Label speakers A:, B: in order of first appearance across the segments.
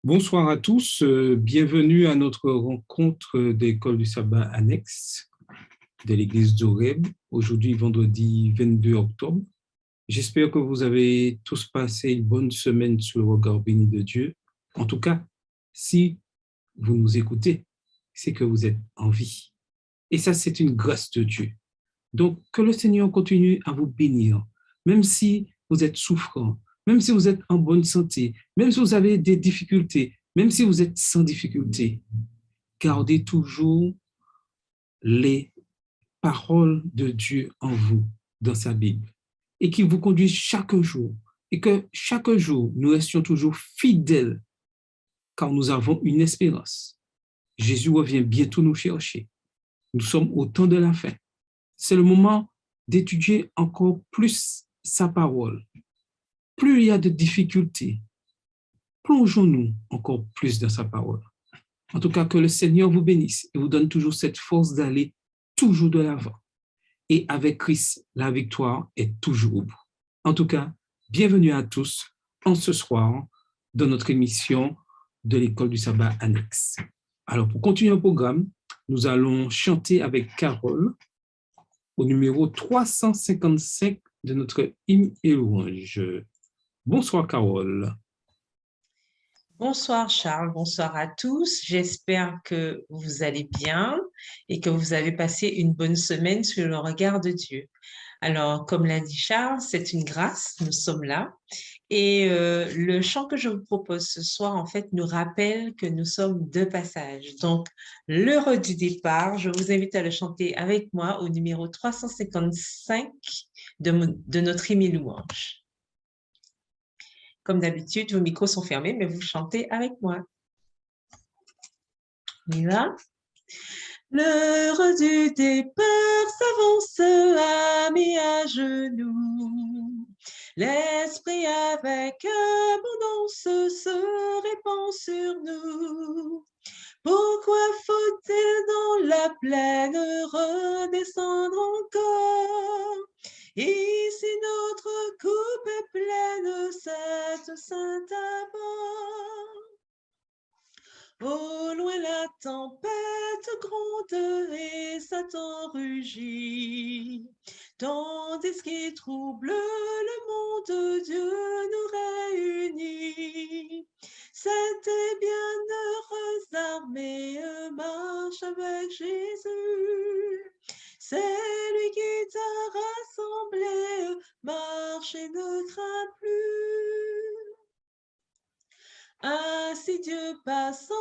A: Bonsoir à tous, bienvenue à notre rencontre d'école du sabbat annexe de l'église d'Oreb, aujourd'hui vendredi 22 octobre. J'espère que vous avez tous passé une bonne semaine sous le regard béni de Dieu. En tout cas, si vous nous écoutez, c'est que vous êtes en vie. Et ça, c'est une grâce de Dieu. Donc, que le Seigneur continue à vous bénir, même si vous êtes souffrant, même si vous êtes en bonne santé, même si vous avez des difficultés, même si vous êtes sans difficulté. Gardez toujours les paroles de Dieu en vous, dans sa Bible, et qu'il vous conduise chaque jour, et que chaque jour, nous restions toujours fidèles, car nous avons une espérance. Jésus revient bientôt nous chercher. Nous sommes au temps de la fin. C'est le moment d'étudier encore plus sa parole. Plus il y a de difficultés, plongeons-nous encore plus dans sa parole. En tout cas, que le Seigneur vous bénisse et vous donne toujours cette force d'aller toujours de l'avant. Et avec Christ, la victoire est toujours au bout. En tout cas, bienvenue à tous en ce soir dans notre émission de l'école du sabbat annexe. Alors, pour continuer le programme, nous allons chanter avec Carole au numéro 355 de notre hymne et louange. Bonsoir, Carole.
B: Bonsoir Charles, bonsoir à tous. J'espère que vous allez bien et que vous avez passé une bonne semaine sous le regard de Dieu. Alors, comme l'a dit Charles, c'est une grâce, nous sommes là. Et le chant que je vous propose ce soir, en fait, nous rappelle que nous sommes de passage. Donc, l'heure du départ, je vous invite à le chanter avec moi au numéro 355 de notre hymne et louange. Comme d'habitude, vos micros sont fermés, mais vous chantez avec moi. On y va? L'heure du départ s'avance à mis à genoux. L'esprit avec abondance se répand sur nous. Pourquoi faut-il dans la plaine redescendre encore? Ici notre coupe est pleine, cette sainte abord. Au loin la tempête gronde et Satan rugit, tandis qu'il trouble le monde, Dieu nous réunit. Cette bienheureuse armée marche avec Jésus. C'est lui qui t'a rassemblé, marche et ne crains plus. Ainsi Dieu passe en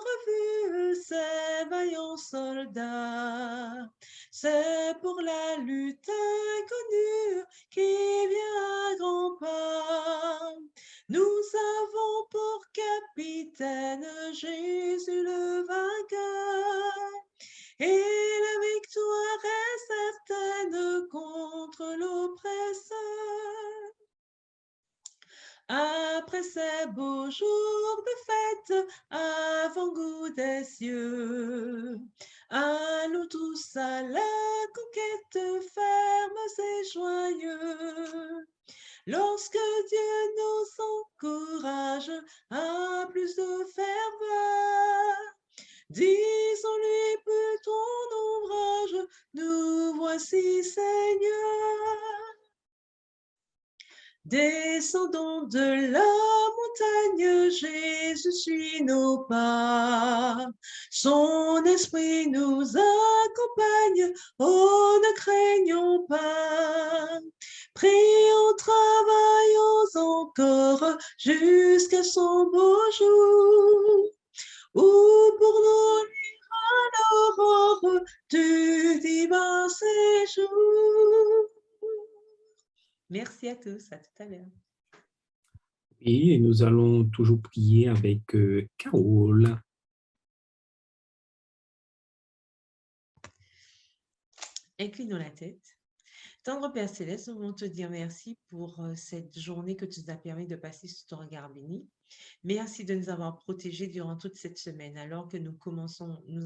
B: revue ses vaillants soldats. C'est pour la lutte inconnue qui vient à grands pas. Nous avons pour capitaine Jésus le vainqueur. Et la victoire est certaine contre l'oppresseur. Après ces beaux jours de fête, avant-goût des cieux, allons tous à la conquête fermes et joyeux. Lorsque Dieu nous encourage à plus de ferveur, disons-lui plus ton ombrage, nous voici Seigneur. Descendons de la montagne, Jésus suit nos pas. Son esprit nous accompagne, oh ne craignons pas. Prions, travaillons encore jusqu'à son beau jour. Ou pour nous lire l'aurore du divin séjour. Merci à tous, à tout à l'heure.
A: Et nous allons toujours prier avec Carole.
B: Inclinons la tête. Tendre Père Céleste, nous voulons te dire merci pour cette journée que tu nous as permis de passer sous ton regard béni. Merci de nous avoir protégés durant toute cette semaine. Alors que nous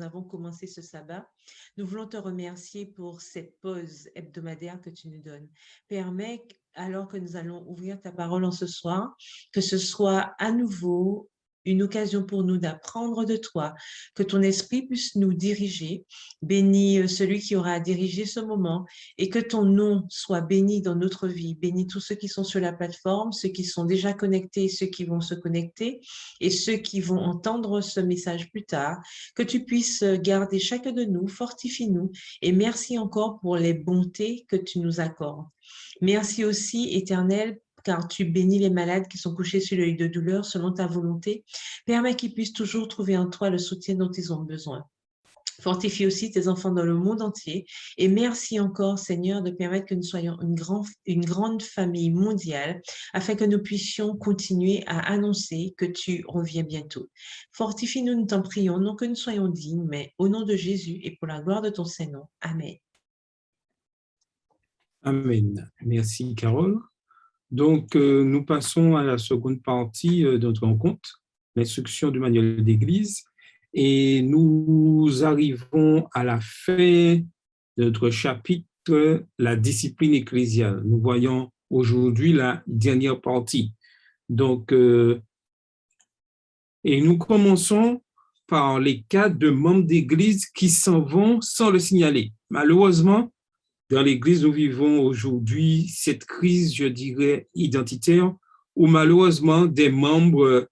B: avons commencé ce sabbat, nous voulons te remercier pour cette pause hebdomadaire que tu nous donnes. Permets, alors que nous allons ouvrir ta parole en ce soir, que ce soit à nouveau une occasion pour nous d'apprendre de toi, que ton esprit puisse nous diriger. Bénis celui qui aura à diriger ce moment et que ton nom soit béni dans notre vie. Bénis tous ceux qui sont sur la plateforme, ceux qui sont déjà connectés, ceux qui vont se connecter et ceux qui vont entendre ce message plus tard. Que tu puisses garder chacun de nous, fortifie-nous et merci encore pour les bontés que tu nous accordes. Merci aussi, Éternel, car tu bénis les malades qui sont couchés sur le lit de douleur selon ta volonté. Permets qu'ils puissent toujours trouver en toi le soutien dont ils ont besoin. Fortifie aussi tes enfants dans le monde entier. Et merci encore, Seigneur, de permettre que nous soyons une grande famille mondiale afin que nous puissions continuer à annoncer que tu reviens bientôt. Fortifie-nous, nous t'en prions, non que nous soyons dignes, mais au nom de Jésus et pour la gloire de ton Saint-Nom. Amen.
A: Amen. Merci, Carole. Donc, nous passons à la seconde partie de notre rencontre, l'instruction du manuel d'Église. Et nous arrivons à la fin de notre chapitre, la discipline ecclésiale. Nous voyons aujourd'hui la dernière partie. Donc, et nous commençons par les cas de membres d'Église qui s'en vont sans le signaler. Malheureusement, dans l'Église, nous vivons aujourd'hui cette crise, je dirais, identitaire, où malheureusement, des membres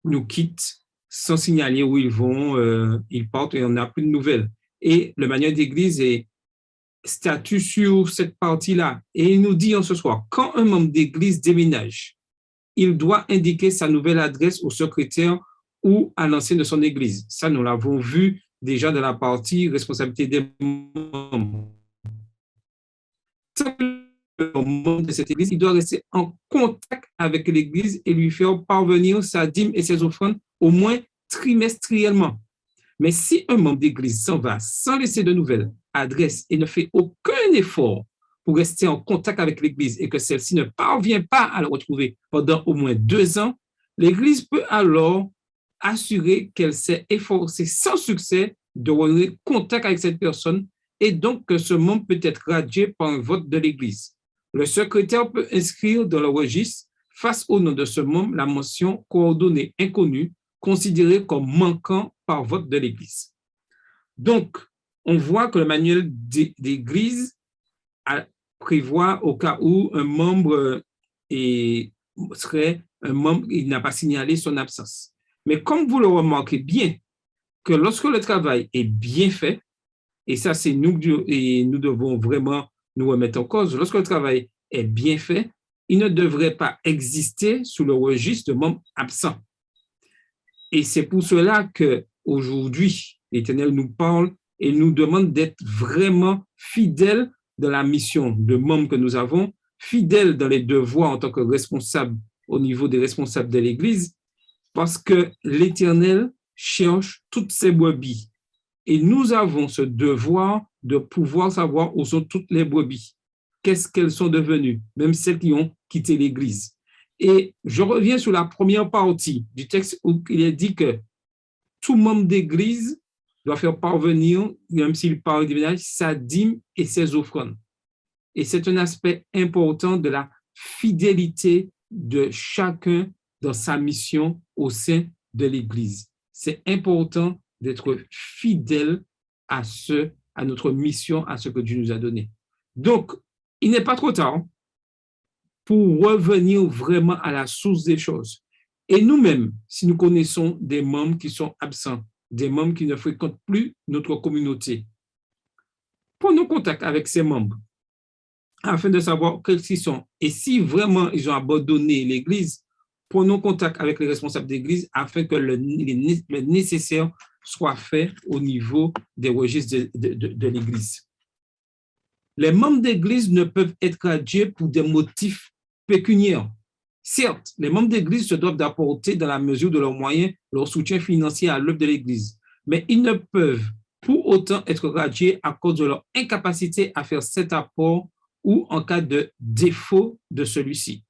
A: nous quittent sans signaler où ils vont, ils partent et on n'a plus de nouvelles. Et le manuel d'Église est statue sur cette partie-là. Et il nous dit en ce soir, quand un membre d'Église déménage, il doit indiquer sa nouvelle adresse au secrétaire ou à l'ancien de son Église. Ça, nous l'avons vu déjà dans la partie responsabilité des membres. Le membre de cette Église, il doit rester en contact avec l'Église et lui faire parvenir sa dîme et ses offrandes au moins trimestriellement. Mais si un membre d'Église s'en va sans laisser de nouvelles adresses et ne fait aucun effort pour rester en contact avec l'Église et que celle-ci ne parvient pas à le retrouver pendant au moins 2 ans, l'Église peut alors assurer qu'elle s'est efforcée sans succès de renouer contact avec cette personne et donc que ce membre peut être radié par un vote de l'Église. Le secrétaire peut inscrire dans le registre, face au nom de ce membre, la mention coordonnée inconnue, considérée comme manquant par vote de l'Église. Donc, on voit que le manuel d'Église prévoit au cas où un membre serait un membre, il n'a pas signalé son absence. Mais comme vous le remarquez bien, que lorsque le travail est bien fait, et ça c'est nous, et nous devons vraiment nous remettre en cause, lorsque le travail est bien fait, il ne devrait pas exister sous le registre de membres absents. Et c'est pour cela qu'aujourd'hui, l'Éternel nous parle et nous demande d'être vraiment fidèles dans la mission de membres que nous avons, fidèles dans les devoirs en tant que responsables au niveau des responsables de l'Église, parce que l'Éternel cherche toutes ses brebis. Et nous avons ce devoir de pouvoir savoir où sont toutes les brebis, qu'est-ce qu'elles sont devenues, même celles qui ont quitté l'Église. Et je reviens sur la première partie du texte où il est dit que tout membre d'Église doit faire parvenir, même s'il parle du ménage, sa dîme et ses offrandes. Et c'est un aspect important de la fidélité de chacun dans sa mission au sein de l'Église. C'est important d'être fidèle à notre mission, à ce que Dieu nous a donné. Donc, il n'est pas trop tard pour revenir vraiment à la source des choses. Et nous-mêmes, si nous connaissons des membres qui sont absents, des membres qui ne fréquentent plus notre communauté, prenons contact avec ces membres afin de savoir quels ils sont. Et si vraiment ils ont abandonné l'Église, prenons contact avec les responsables d'Église afin que le nécessaire soit fait au niveau des registres de l'Église. Les membres d'Église ne peuvent être radiés pour des motifs pécuniaires. Certes, les membres d'Église se doivent d'apporter dans la mesure de leurs moyens leur soutien financier à l'œuvre de l'Église, mais ils ne peuvent pour autant être radiés à cause de leur incapacité à faire cet apport ou en cas de défaut de celui-ci.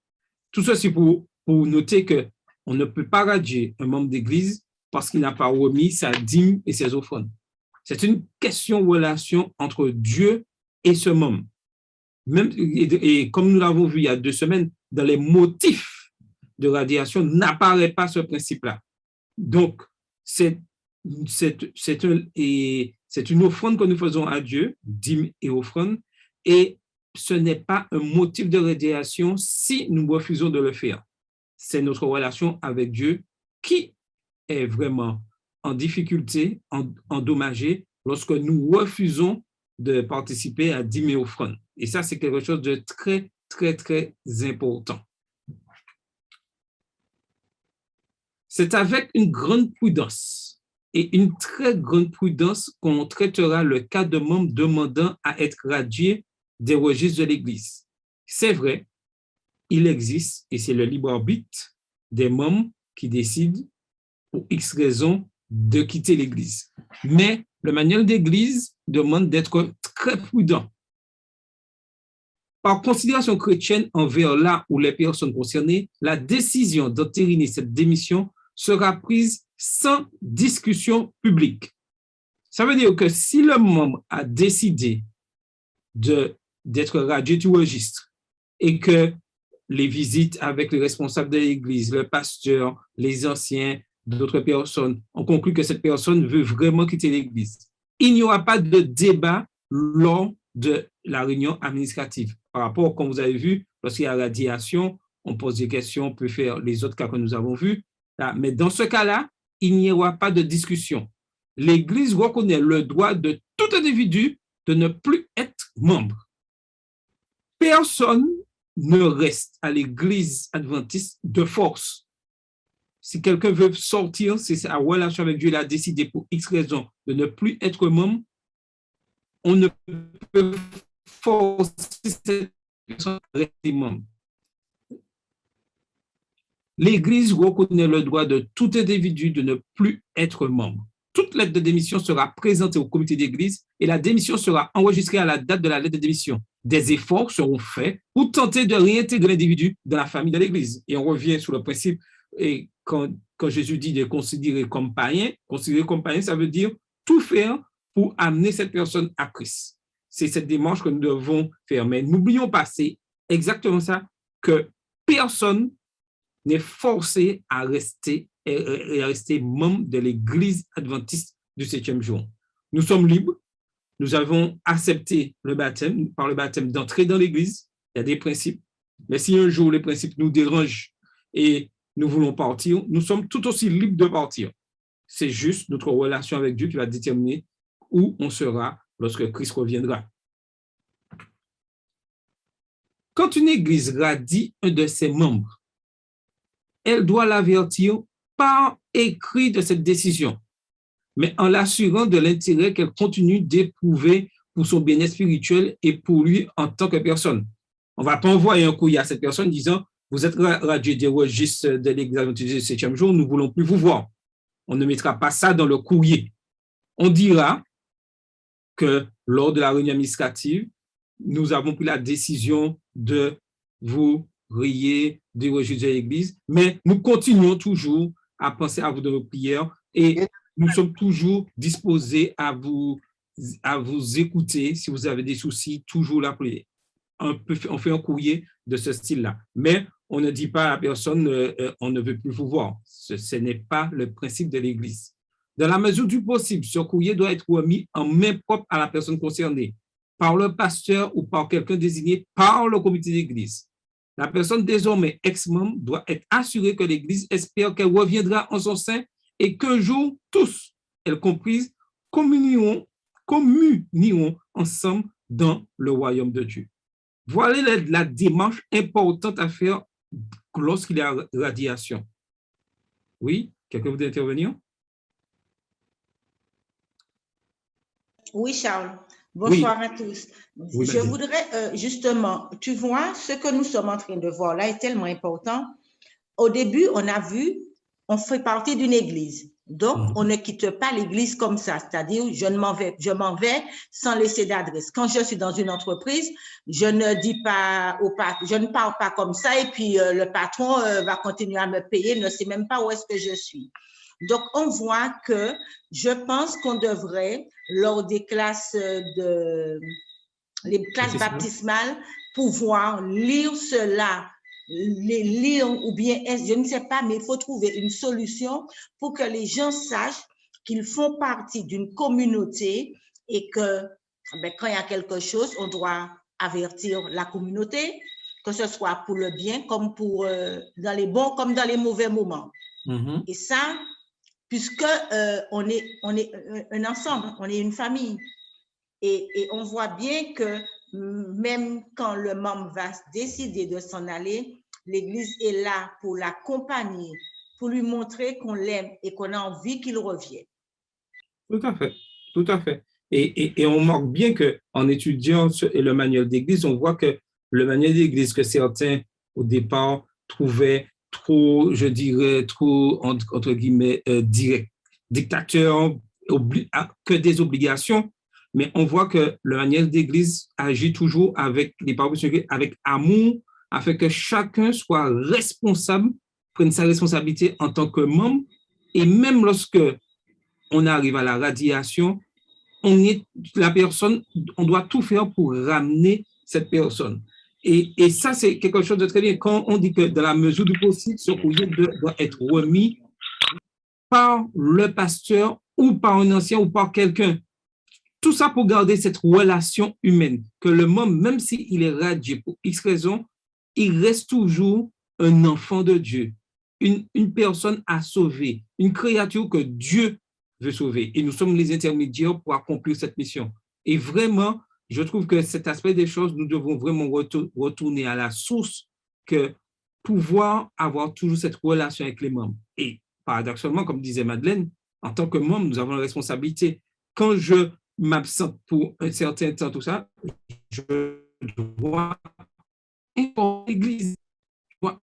A: Tout ceci pour noter qu'on ne peut pas radier un membre d'Église parce qu'il n'a pas remis sa dîme et ses offrandes. C'est une question-relation entre Dieu et ce membre. Même, et comme nous l'avons vu il y a 2 semaines, dans les motifs de radiation n'apparaît pas ce principe-là. Donc, c'est une offrande que nous faisons à Dieu, dîme et offrande, et ce n'est pas un motif de radiation si nous refusons de le faire. C'est notre relation avec Dieu qui est vraiment en difficulté, endommagée, lorsque nous refusons de participer à dîme et offrande. Et ça, c'est quelque chose de très, très, très important. C'est avec une grande prudence et une très grande prudence qu'on traitera le cas de membres demandant à être radiés des registres de l'Église. C'est vrai, il existe, et c'est le libre arbitre des membres qui décident, pour X raisons, de quitter l'Église. Mais le manuel d'Église demande d'être très prudent. Par considération chrétienne envers là où les personnes concernées, la décision d'entériner cette démission sera prise sans discussion publique. Ça veut dire que si le membre a décidé d'être radié du registre et que les visites avec les responsables de l'Église, le pasteur, les anciens, d'autres personnes ont conclu que cette personne veut vraiment quitter l'Église, il n'y aura pas de débat lors de la réunion administrative. Par rapport, comme vous avez vu, lorsqu'il y a radiation, on pose des questions, on peut faire les autres cas que nous avons vus. Mais dans ce cas-là, il n'y aura pas de discussion. L'Église reconnaît le droit de tout individu de ne plus être membre. Personne ne reste à l'Église adventiste de force. Si quelqu'un veut sortir, c'est sa relation avec Dieu, il a décidé pour X raison de ne plus être membre, on ne peut forcer cette personne à rester membre. L'Église reconnaît le droit de tout individu de ne plus être membre. Toute lettre de démission sera présentée au comité d'Église et la démission sera enregistrée à la date de la lettre de démission. Des efforts seront faits pour tenter de réintégrer l'individu dans la famille de l'Église. Et on revient sur le principe, et quand Jésus dit de considérer comme païen, ça veut dire tout faire pour amener cette personne à Christ. C'est cette démarche que nous devons faire. Mais n'oublions pas, c'est exactement ça, que personne n'est forcé à rester membre de l'Église adventiste du 7e jour. Nous sommes libres, nous avons accepté le baptême, par le baptême d'entrer dans l'Église, il y a des principes, mais si un jour les principes nous dérangent et nous voulons partir, nous sommes tout aussi libres de partir. C'est juste notre relation avec Dieu qui va déterminer où on sera lorsque Christ reviendra. Quand une Église radie un de ses membres, elle doit l'avertir par écrit de cette décision, mais en l'assurant de l'intérêt qu'elle continue d'éprouver pour son bien-être spirituel et pour lui en tant que personne. On ne va pas envoyer un courrier à cette personne disant « Vous êtes radié des registres de l'Église adventiste du 7e jour, nous ne voulons plus vous voir. » On ne mettra pas ça dans le courrier. On dira que lors de la réunion administrative, nous avons pris la décision de vous rayer des registres de l'Église, mais nous continuons toujours à penser à vous dans nos prières et nous sommes toujours disposés à vous écouter si vous avez des soucis, toujours là pour les. On fait un courrier de ce style-là, mais on ne dit pas à la personne on ne veut plus vous voir. Ce n'est pas le principe de l'Église. Dans la mesure du possible, ce courrier doit être remis en main propre à la personne concernée, par le pasteur ou par quelqu'un désigné par le comité d'Église. La personne désormais ex-membre doit être assurée que l'Église espère qu'elle reviendra en son sein et qu'un jour, tous, elle comprise, communieront ensemble dans le royaume de Dieu. Voilà la démarche importante à faire lorsqu'il y a radiation. Oui, quelqu'un veut intervenir?
C: Oui, Charles. Bonsoir à tous.
A: Oui,
C: je voudrais justement, tu vois, ce que nous sommes en train de voir là est tellement important. Au début, on fait partie d'une église. Donc, on ne quitte pas l'église comme ça, c'est-à-dire je m'en vais sans laisser d'adresse. Quand je suis dans une entreprise, je ne parle pas comme ça et puis le patron va continuer à me payer, ne sait même pas où est-ce que je suis. Donc, on voit que je pense qu'on devrait, lors des classes baptismales, pouvoir lire cela les lire ou bien je ne sais pas, mais il faut trouver une solution pour que les gens sachent qu'ils font partie d'une communauté et que quand il y a quelque chose, on doit avertir la communauté, que ce soit pour le bien comme pour dans les bons comme dans les mauvais moments. Et ça, puisque on est un ensemble, on est une famille. Et on voit bien que même quand le membre va décider de s'en aller, l'Église est là pour l'accompagner, pour lui montrer qu'on l'aime et qu'on a envie qu'il revienne.
A: Tout à fait, tout à fait. Et on remarque bien qu'en étudiant le manuel d'Église, on voit que le manuel d'Église que certains, au départ, trouvaient trop, je dirais, trop, entre guillemets, direct, dictateur, que des obligations, mais on voit que le manuel d'Église agit toujours avec les paroles avec amour, afin que chacun soit responsable, prenne sa responsabilité en tant que membre, et même lorsque on arrive à la radiation, la personne, on doit tout faire pour ramener cette personne. Et ça, c'est quelque chose de très bien. Quand on dit que dans la mesure du possible, ce courrier doit être remis par le pasteur ou par un ancien ou par quelqu'un. Tout ça pour garder cette relation humaine, que le membre, même s'il est radié pour X raison, il reste toujours un enfant de Dieu, une personne à sauver, une créature que Dieu veut sauver. Et nous sommes les intermédiaires pour accomplir cette mission. Et vraiment, je trouve que cet aspect des choses, nous devons vraiment retourner à la source, que pouvoir avoir toujours cette relation avec les membres. Et paradoxalement, comme disait Madeleine, en tant que membre, nous avons la responsabilité. Quand je m'absente pour un certain temps, tout ça, je dois informer l'Église.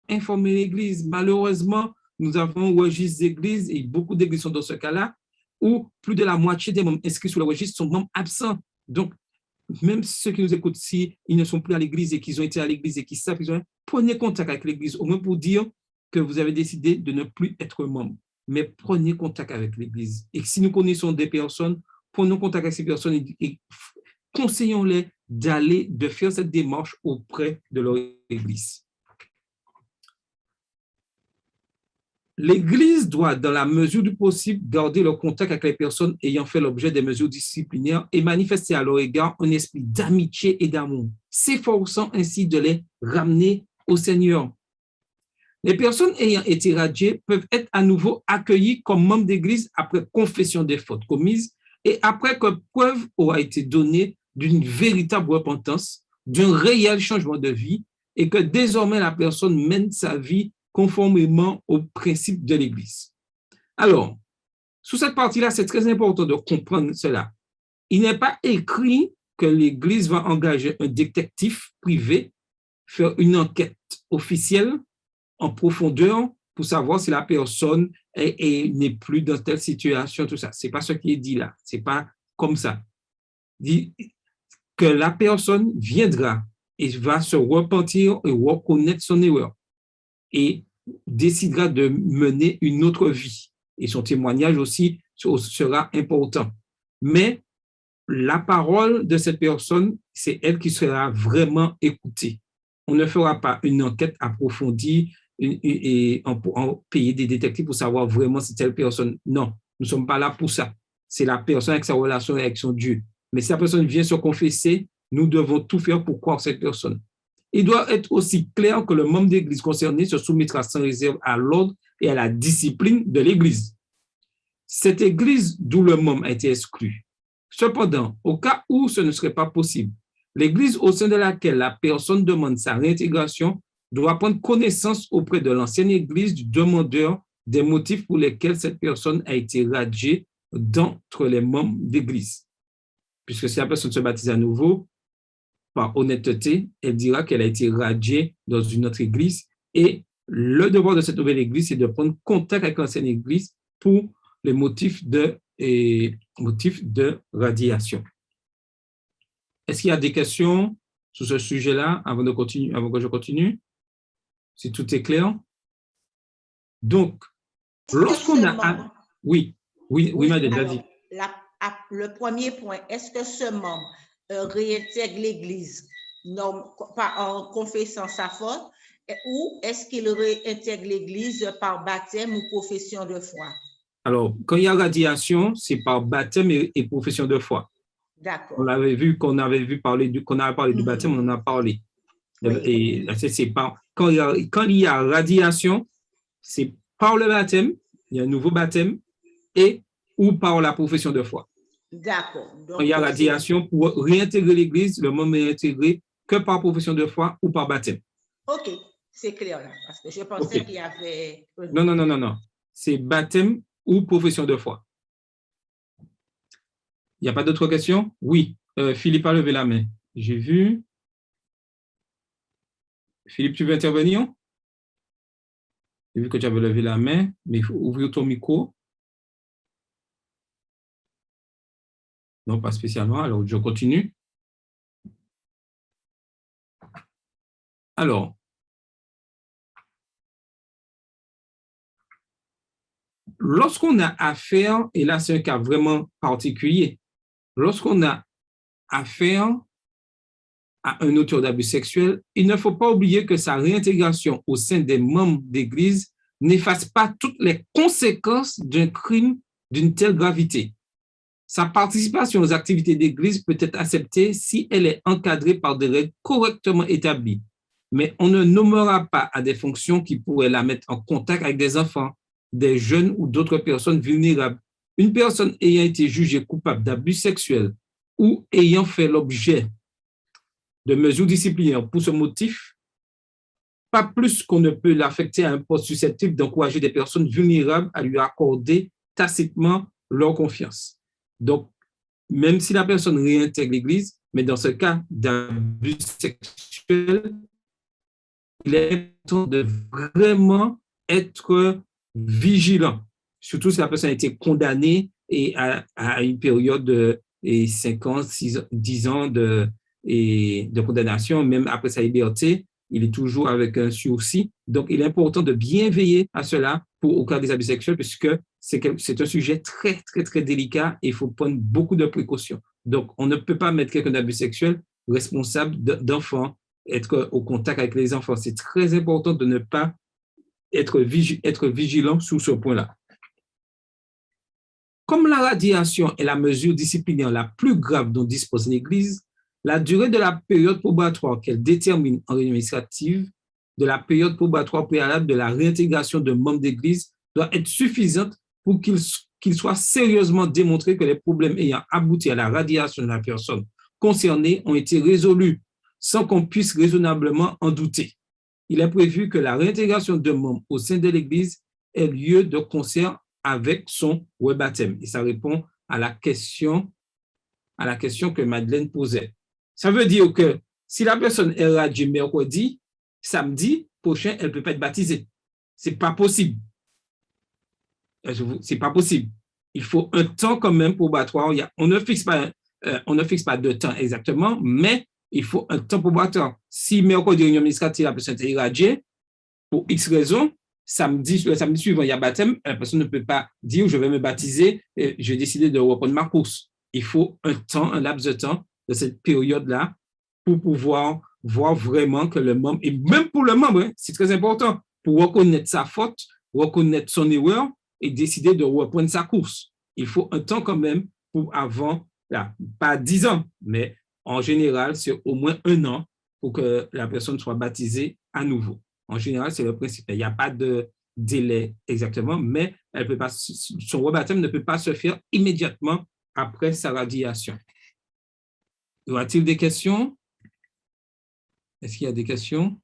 A: Informer l'Église. Malheureusement, nous avons un registre d'église et beaucoup d'églises sont dans ce cas-là où plus de la moitié des membres inscrits sur le registre sont membres absents. Donc, même ceux qui nous écoutent, si ils ne sont plus à l'église et qu'ils ont été à l'église et qu'ils savent qu'ils ont, prenez contact avec l'église, au moins pour dire que vous avez décidé de ne plus être membre. Mais prenez contact avec l'église. Et si nous connaissons des personnes, prenons contact avec ces personnes et conseillons-les de faire cette démarche auprès de leur église. L'Église doit, dans la mesure du possible, garder le contact avec les personnes ayant fait l'objet des mesures disciplinaires et manifester à leur égard un esprit d'amitié et d'amour, s'efforçant ainsi de les ramener au Seigneur. Les personnes ayant été radiées peuvent être à nouveau accueillies comme membres d'Église après confession des fautes commises et après que preuve aura été donnée d'une véritable repentance, d'un réel changement de vie et que désormais la personne mène sa vie conformément aux principes de l'Église. Alors, sous cette partie-là, c'est très important de comprendre cela. Il n'est pas écrit que l'Église va engager un détective privé, faire une enquête officielle en profondeur pour savoir si la personne n'est plus dans telle situation, tout ça. Ce n'est pas ce qui est dit là. Ce n'est pas comme ça. Dit que la personne viendra et va se repentir et reconnaître son erreur et décidera de mener une autre vie. Et son témoignage aussi sera important. Mais la parole de cette personne, c'est elle qui sera vraiment écoutée. On ne fera pas une enquête approfondie et en payer des détectives pour savoir vraiment si telle personne. Non, nous ne sommes pas là pour ça. C'est la personne avec sa relation avec son Dieu. Mais si la personne vient se confesser, nous devons tout faire pour croire cette personne. Il doit être aussi clair que le membre d'église concerné se soumettra sans réserve à l'ordre et à la discipline de l'église. Cette église d'où le membre a été exclu. Cependant, au cas où ce ne serait pas possible, l'église au sein de laquelle la personne demande sa réintégration doit prendre connaissance auprès de l'ancienne église du demandeur des motifs pour lesquels cette personne a été radiée d'entre les membres d'église. Puisque si la personne se baptise à nouveau, par honnêteté, elle dira qu'elle a été radiée dans une autre église et le devoir de cette nouvelle église, c'est de prendre contact avec l'ancienne église pour les motifs de radiation. Est-ce qu'il y a des questions sur ce sujet-là avant que je continue? Si tout est clair. Donc, lorsqu'on a... Oui, Madeleine, vas-y.
C: Le premier point, est-ce que ce membre réintègre l'Église en confessant sa faute? ou est-ce qu'il réintègre l'Église par baptême ou profession de foi?
A: Alors, quand il y a radiation, c'est par baptême et profession de foi.
C: D'accord.
A: Qu'on avait parler qu'on avait parlé du baptême, on en a parlé.
C: Oui.
A: Et c'est pas quand il y a radiation, c'est par le baptême, il y a un nouveau baptême et ou par la profession de foi.
C: D'accord.
A: Quand il y a radiation, pour réintégrer l'Église, le membre est intégré que par profession de foi ou par baptême.
C: OK, c'est clair là, parce que je pensais qu'il y avait...
A: Non. C'est baptême ou profession de foi. Il n'y a pas d'autres questions? Oui. Philippe a levé la main. J'ai vu. Philippe, tu veux intervenir? J'ai vu que tu avais levé la main, mais il faut ouvrir ton micro. Non, pas spécialement. Alors, je continue. Alors, lorsqu'on a affaire, et là, c'est un cas vraiment particulier, lorsqu'on a affaire à un auteur d'abus sexuel, il ne faut pas oublier que sa réintégration au sein des membres d'Église n'efface pas toutes les conséquences d'un crime d'une telle gravité. Sa participation aux activités d'Église peut être acceptée si elle est encadrée par des règles correctement établies, mais on ne nommera pas à des fonctions qui pourraient la mettre en contact avec des enfants, des jeunes ou d'autres personnes vulnérables. Une personne ayant été jugée coupable d'abus sexuels ou ayant fait l'objet de mesures disciplinaires pour ce motif, pas plus qu'on ne peut l'affecter à un poste susceptible d'encourager des personnes vulnérables à lui accorder tacitement leur confiance. Donc, même si la personne réintègre l'Église, mais dans ce cas d'abus sexuel, il est important de vraiment être vigilant, surtout si la personne a été condamnée et à une période de 5 ans, 10 ans de condamnation, même après sa liberté, il est toujours avec un sursis. Donc, il est important de bien veiller à cela au cas des abus sexuels, puisque c'est un sujet très, très, très délicat et il faut prendre beaucoup de précautions. Donc, on ne peut pas mettre quelqu'un d'abus sexuel responsable d'enfants, être au contact avec les enfants. C'est très important de ne pas être vigilant sur ce point-là. Comme la radiation est la mesure disciplinaire la plus grave dont dispose l'Église, la durée de la période probatoire qu'elle détermine en réunion administrative, de la période probatoire préalable de la réintégration de membres d'Église doit être suffisante pour qu'il soit sérieusement démontré que les problèmes ayant abouti à la radiation de la personne concernée ont été résolus sans qu'on puisse raisonnablement en douter. Il est prévu que la réintégration de membres au sein de l'Église ait lieu de concert avec son rebaptême. Et ça répond à la question que Madeleine posait. Ça veut dire que si la personne est radiée mercredi, samedi prochain, elle ne peut pas être baptisée. Ce n'est pas possible. C'est pas possible. Il faut un temps quand même probatoire. On ne fixe pas de temps exactement, mais il faut un temps probatoire. Si mercredi, réunion administrative, la personne est irradiée, pour X raisons, le samedi suivant, il y a baptême, la personne ne peut pas dire je vais me baptiser et j'ai décidé de reprendre ma course. Il faut un laps de temps de cette période-là pour pouvoir voir vraiment que le membre, et même pour le membre, c'est très important, pour reconnaître sa faute, reconnaître son erreur et décider de reprendre sa course. Il faut un temps quand même pour avant, là, pas 10 ans, mais en général, c'est au moins 1 an pour que la personne soit baptisée à nouveau. En général, c'est le principe. Il n'y a pas de délai exactement, mais son rebaptême ne peut pas se faire immédiatement après sa radiation. Y aura-t-il des questions? Est-ce qu'il y a des questions?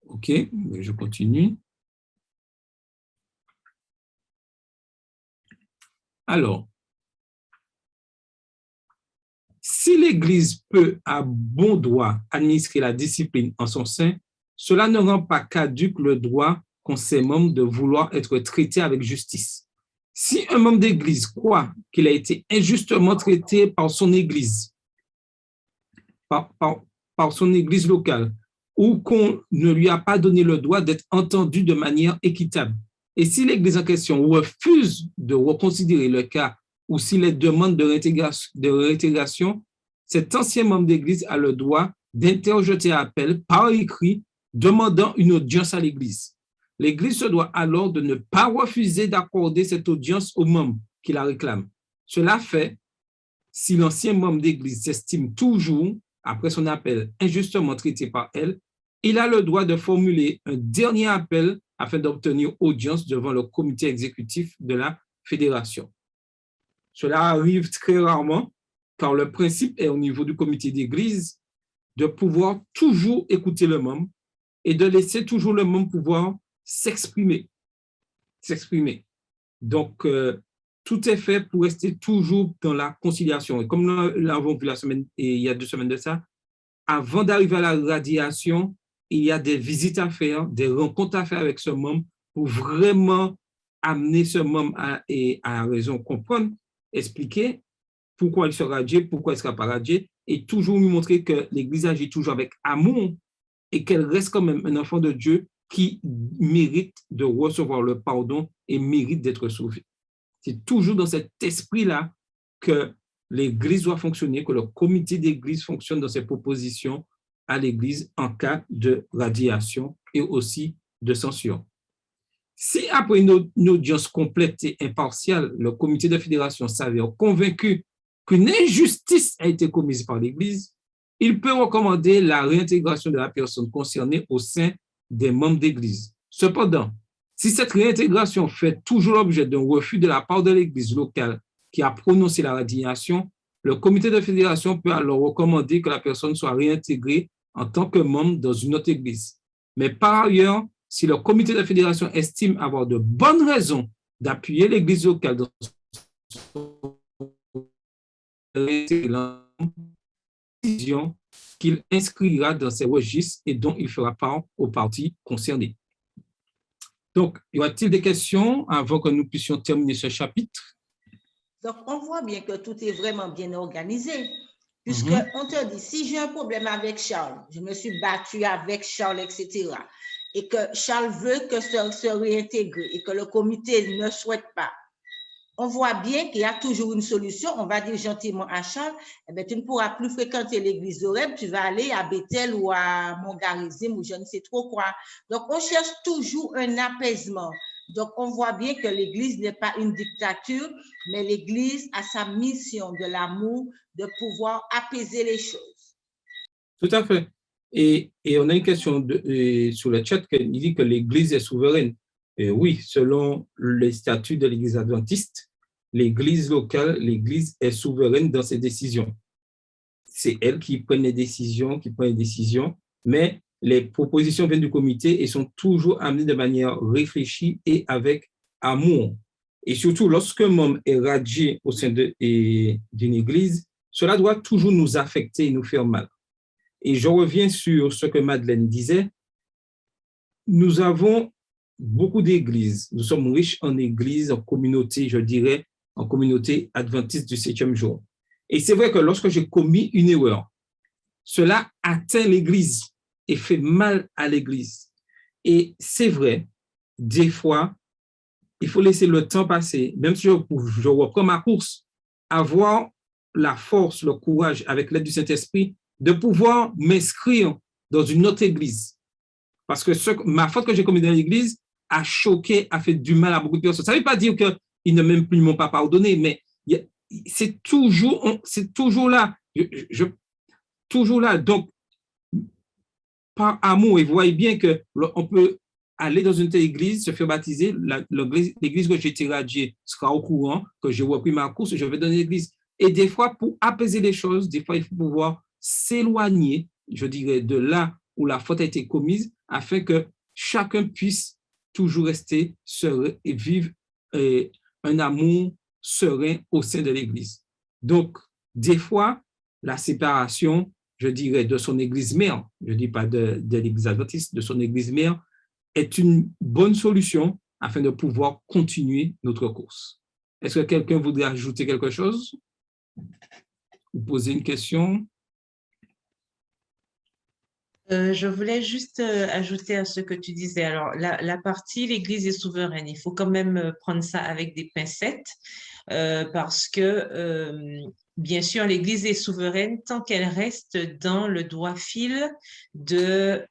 A: OK, je continue. Alors, si l'Église peut à bon droit administrer la discipline en son sein, cela ne rend pas caduc le droit qu'ont ses membres de vouloir être traités avec justice. Si un membre d'Église croit qu'il a été injustement traité par son Église, par son Église locale, ou qu'on ne lui a pas donné le droit d'être entendu de manière équitable, et si l'Église en question refuse de reconsidérer le cas ou s'il est demande de réintégration, cet ancien membre d'Église a le droit d'interjeter appel par écrit demandant une audience à l'Église. L'Église se doit alors de ne pas refuser d'accorder cette audience aux membres qui la réclament. Cela fait si l'ancien membre d'Église s'estime toujours, après son appel injustement traité par elle, il a le droit de formuler un dernier appel afin d'obtenir audience devant le comité exécutif de la fédération. Cela arrive très rarement, car le principe est au niveau du comité d'église de pouvoir toujours écouter le membre et de laisser toujours le membre pouvoir s'exprimer. Donc, tout est fait pour rester toujours dans la conciliation. Et comme nous l'avons vu il y a 2 semaines de ça, avant d'arriver à la radiation, il y a des visites à faire, des rencontres à faire avec ce membre pour vraiment amener ce membre à raison, comprendre, expliquer pourquoi il se radie, pourquoi il ne sera pas radié, et toujours lui montrer que l'Église agit toujours avec amour et qu'elle reste quand même un enfant de Dieu qui mérite de recevoir le pardon et mérite d'être sauvé. C'est toujours dans cet esprit-là que l'Église doit fonctionner, que le comité d'Église fonctionne dans ses propositions à l'Église en cas de radiation et aussi de censure. Si après une audience complète et impartiale, le comité de fédération s'avère convaincu qu'une injustice a été commise par l'Église, il peut recommander la réintégration de la personne concernée au sein des membres d'Église. Cependant, si cette réintégration fait toujours l'objet d'un refus de la part de l'Église locale qui a prononcé la radiation, le comité de fédération peut alors recommander que la personne soit réintégrée en tant que membre dans une autre Église. Mais par ailleurs, si le comité de fédération estime avoir de bonnes raisons d'appuyer l'Église locale dans son décision, qu'il inscrira dans ses registres et dont il fera part aux parties concernées. Donc, y a-t-il des questions avant que nous puissions terminer ce chapitre?
C: Donc, on voit bien que tout est vraiment bien organisé, puisque on te dit, si j'ai un problème avec Charles, je me suis battue avec Charles, etc., et que Charles veut que ça se réintègre et que le comité ne souhaite pas, on voit bien qu'il y a toujours une solution. On va dire gentiment à Charles, eh bien, tu ne pourras plus fréquenter l'église d'Oreb, tu vas aller à Bethel ou à Montgarizim ou je ne sais trop quoi. Donc, on cherche toujours un apaisement. Donc, on voit bien que l'église n'est pas une dictature, mais l'église a sa mission de l'amour, de pouvoir apaiser les choses.
A: Tout à fait. Et on a une question sur le chat qui dit que l'église est souveraine. Et oui, selon les statuts de l'église adventiste, l'église locale, l'église est souveraine dans ses décisions. C'est elle qui prend les décisions, mais les propositions viennent du comité et sont toujours amenées de manière réfléchie et avec amour. Et surtout, lorsqu'un membre est radié au sein d'une église, cela doit toujours nous affecter et nous faire mal. Et je reviens sur ce que Madeleine disait. Nous avons beaucoup d'églises. Nous sommes riches en églises, en communauté, je dirais, en communauté adventiste du 7e jour. Et c'est vrai que lorsque j'ai commis une erreur, cela atteint l'église et fait mal à l'église. Et c'est vrai, des fois, il faut laisser le temps passer, même si je reprends ma course, avoir la force, le courage, avec l'aide du Saint-Esprit, de pouvoir m'inscrire dans une autre église. Parce que ma faute que j'ai commise dans l'église a choqué, a fait du mal à beaucoup de personnes. Ça ne veut pas dire qu'ils ne m'aiment plus, ils ne m'ont pas pardonné, mais c'est toujours là. Toujours là. Donc, par amour, et vous voyez bien qu'on peut aller dans une telle église, se faire baptiser, l'église que j'ai été radiée sera au courant, que j'ai repris ma course, je vais dans l'église. Et des fois, pour apaiser les choses, des fois, il faut pouvoir s'éloigner, je dirais, de là où la faute a été commise, afin que chacun puisse toujours rester serein et vivre un amour serein au sein de l'église. Donc, des fois, la séparation, je dirais, de son église mère, je ne dis pas de l'église adventiste, de son église mère, est une bonne solution afin de pouvoir continuer notre course. Est-ce que quelqu'un voudrait ajouter quelque chose? Ou poser une question?
B: Je voulais juste ajouter à ce que tu disais. Alors, la partie, l'Église est souveraine. Il faut quand même prendre ça avec des pincettes parce que, bien sûr, l'Église est souveraine tant qu'elle reste dans le droit fil des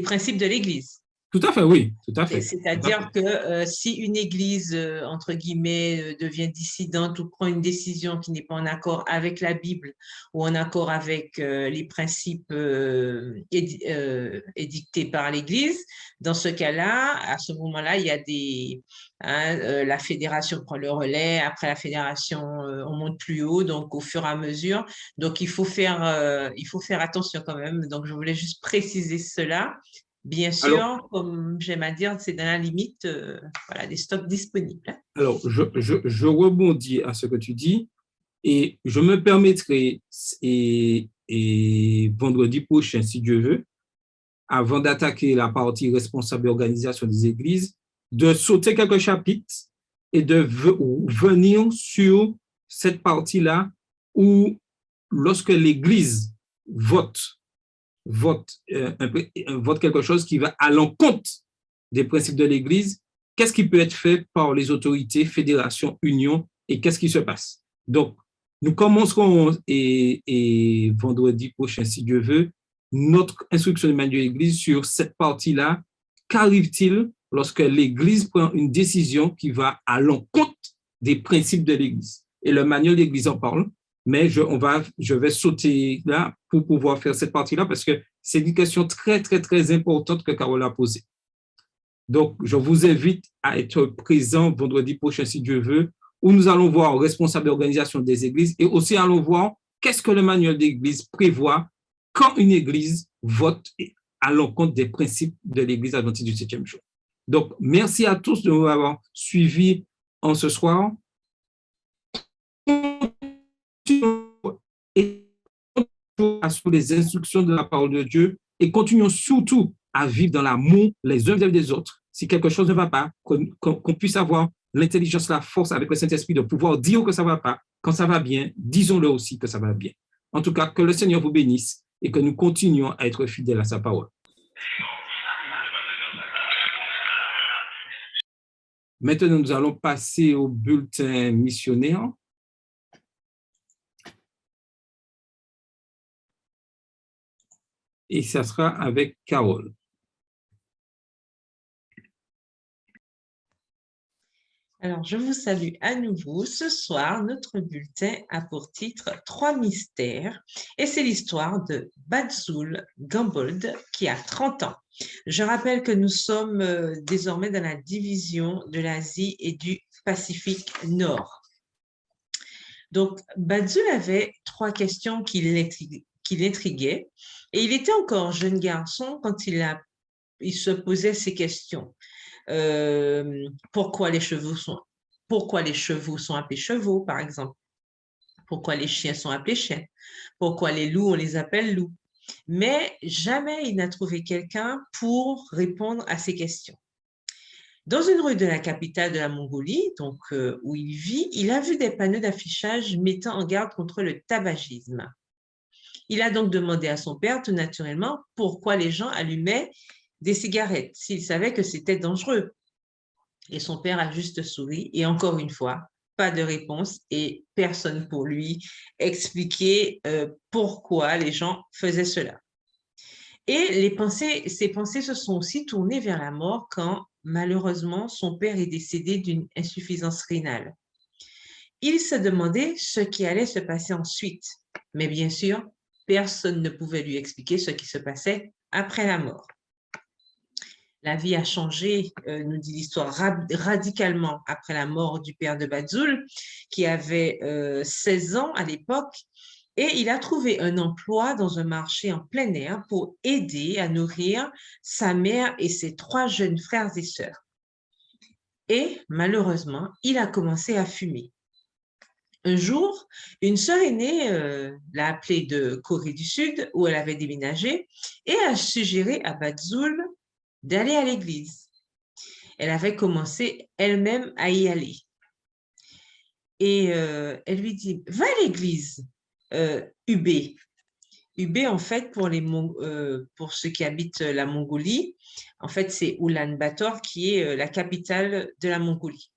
B: principes de l'Église.
A: Tout à fait, oui, tout à fait.
B: C'est-à-dire que si une église, entre guillemets, devient dissidente ou prend une décision qui n'est pas en accord avec la Bible ou en accord avec les principes édictés par l'Église, dans ce cas-là, à ce moment-là, il y a la fédération prend le relais, après la fédération, on monte plus haut, donc au fur et à mesure. Donc, il faut faire attention quand même. Donc, je voulais juste préciser cela. Bien sûr,
A: Alors,
B: comme j'aime à dire, c'est dans la limite voilà, des stocks disponibles.
A: alors je rebondis à ce que tu dis et je me permettrai, et vendredi prochain, si Dieu veut, avant d'attaquer la partie responsable organisation des églises, de sauter quelques chapitres et de venir sur cette partie-là où, lorsque l'Église vote quelque chose qui va à l'encontre des principes de l'Église, qu'est-ce qui peut être fait par les autorités, fédérations, unions, et qu'est-ce qui se passe? Donc, nous commencerons, et vendredi prochain, si Dieu veut, notre instruction du manuel de l'Église sur cette partie-là. Qu'arrive-t-il lorsque l'Église prend une décision qui va à l'encontre des principes de l'Église? Et le manuel de l'Église en parle, mais je vais sauter là pour pouvoir faire cette partie-là parce que c'est une question très, très, très importante que Carole a posée. Donc, je vous invite à être présent vendredi prochain, si Dieu veut, où nous allons voir responsable d'organisation des églises et aussi allons voir qu'est-ce que le manuel d'église prévoit quand une église vote à l'encontre des principes de l'église adventiste du 7e jour. Donc, merci à tous de nous avoir suivis en ce soir. Et sous les instructions de la parole de Dieu et continuons surtout à vivre dans l'amour les uns vis-à-vis des autres. Si quelque chose ne va pas, qu'on puisse avoir l'intelligence, la force avec le Saint-Esprit de pouvoir dire que ça ne va pas. Quand ça va bien, disons-le aussi que ça va bien. En tout cas, que le Seigneur vous bénisse et que nous continuions à être fidèles à sa parole. Maintenant, nous allons passer au bulletin missionnaire. Et ça sera avec Carole.
B: Alors, je vous salue à nouveau. Ce soir, notre bulletin a pour titre « 3 mystères » et c'est l'histoire de Badzul Gambold qui a 30 ans. Je rappelle que nous sommes désormais dans la division de l'Asie et du Pacifique Nord. Donc, Badzul avait 3 questions qui l'intriguaient et il était encore jeune garçon quand il se posait ces questions. Pourquoi les chevaux sont appelés chevaux, par exemple? Pourquoi les chiens sont appelés chiens? Pourquoi les loups, on les appelle loups? Mais jamais il n'a trouvé quelqu'un pour répondre à ces questions. Dans une rue de la capitale de la Mongolie, donc où il vit, il a vu des panneaux d'affichage mettant en garde contre le tabagisme. Il a donc demandé à son père, tout naturellement, pourquoi les gens allumaient des cigarettes s'il savait que c'était dangereux. Et son père a juste souri et encore une fois, pas de réponse et personne pour lui expliquer pourquoi les gens faisaient cela. Et ses pensées se sont aussi tournées vers la mort quand, malheureusement, son père est décédé d'une insuffisance rénale. Il se demandait ce qui allait se passer ensuite, mais bien sûr, personne ne pouvait lui expliquer ce qui se passait après la mort. La vie a changé, nous dit l'histoire, radicalement après la mort du père de Badzul, qui avait 16 ans à l'époque, et il a trouvé un emploi dans un marché en plein air pour aider à nourrir sa mère et ses 3 jeunes frères et sœurs. Et malheureusement, il a commencé à fumer. Un jour, une sœur aînée l'a appelé de Corée du Sud, où elle avait déménagé, et a suggéré à Badzul d'aller à l'église. Elle avait commencé elle-même à y aller. Et elle lui dit, va à l'église, Hubei. Hubei, en fait, pour ceux qui habitent la Mongolie, en fait, c'est Ulaanbaatar qui est la capitale de la Mongolie.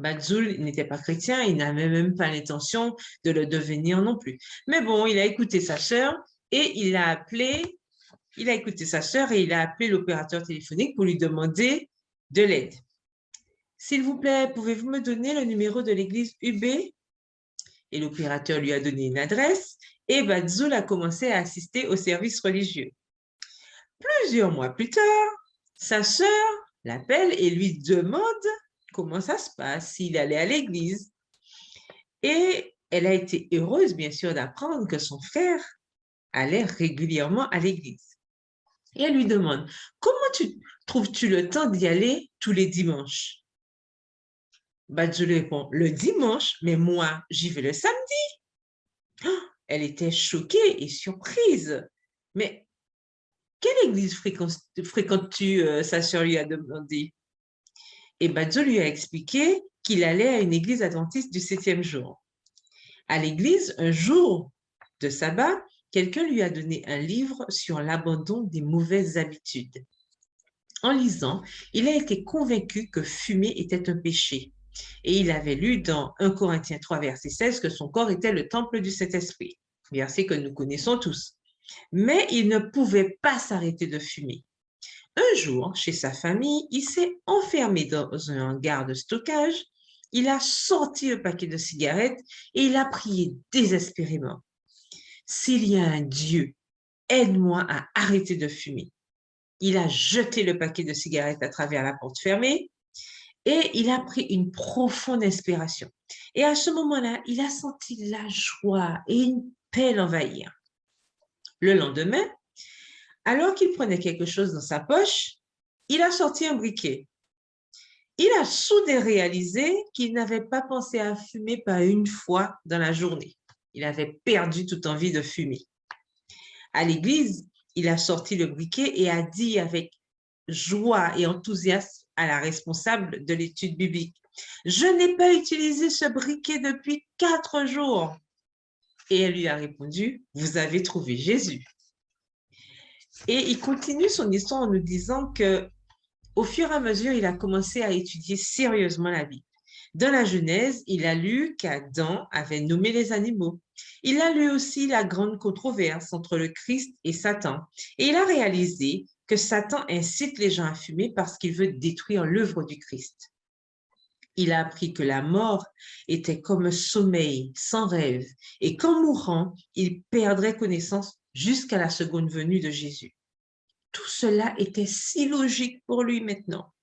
B: Batzoul n'était pas chrétien, il n'avait même pas l'intention de le devenir non plus. Mais bon, il a écouté sa sœur et il a appelé l'opérateur téléphonique pour lui demander de l'aide. S'il vous plaît, pouvez-vous me donner le numéro de l'église UB? Et l'opérateur lui a donné une adresse et Batzoul a commencé à assister au service religieux. Plusieurs mois plus tard, sa sœur l'appelle et lui demande comment ça se passe, s'il allait à l'église. Et elle a été heureuse, bien sûr, d'apprendre que son frère allait régulièrement à l'église. Et elle lui demande, comment trouves-tu le temps d'y aller tous les dimanches? Batzoul répond, le dimanche, mais moi, j'y vais le samedi. Elle était choquée et surprise. Mais quelle église fréquentes-tu? Sa sœur lui a demandé. Et Batzoul lui a expliqué qu'il allait à une église adventiste du 7e jour. À l'église, un jour de sabbat, quelqu'un lui a donné un livre sur l'abandon des mauvaises habitudes. En lisant, il a été convaincu que fumer était un péché. Et il avait lu dans 1 Corinthiens 3, verset 16, que son corps était le temple du Saint-Esprit, verset que nous connaissons tous. Mais il ne pouvait pas s'arrêter de fumer. Un jour, chez sa famille, il s'est enfermé dans un hangar de stockage, il a sorti le paquet de cigarettes et il a prié désespérément. S'il y a un Dieu, aide-moi à arrêter de fumer. Il a jeté le paquet de cigarettes à travers la porte fermée et il a pris une profonde inspiration. Et à ce moment-là, il a senti la joie et une paix l'envahir. Le lendemain, alors qu'il prenait quelque chose dans sa poche, il a sorti un briquet. Il a soudain réalisé qu'il n'avait pas pensé à fumer pas une fois dans la journée. Il avait perdu toute envie de fumer. À l'église, il a sorti le briquet et a dit avec joie et enthousiasme à la responsable de l'étude biblique, « Je n'ai pas utilisé ce briquet depuis 4 jours. » Et elle lui a répondu, « Vous avez trouvé Jésus. » Et il continue son histoire en nous disant que au fur et à mesure, il a commencé à étudier sérieusement la Bible. Dans la Genèse, il a lu qu'Adam avait nommé les animaux. Il a lu aussi la grande controverse entre le Christ et Satan. Et il a réalisé que Satan incite les gens à fumer parce qu'il veut détruire l'œuvre du Christ. Il a appris que la mort était comme un sommeil sans rêve et qu'en mourant, il perdrait connaissance jusqu'à la seconde venue de Jésus. Tout cela était si logique pour lui maintenant.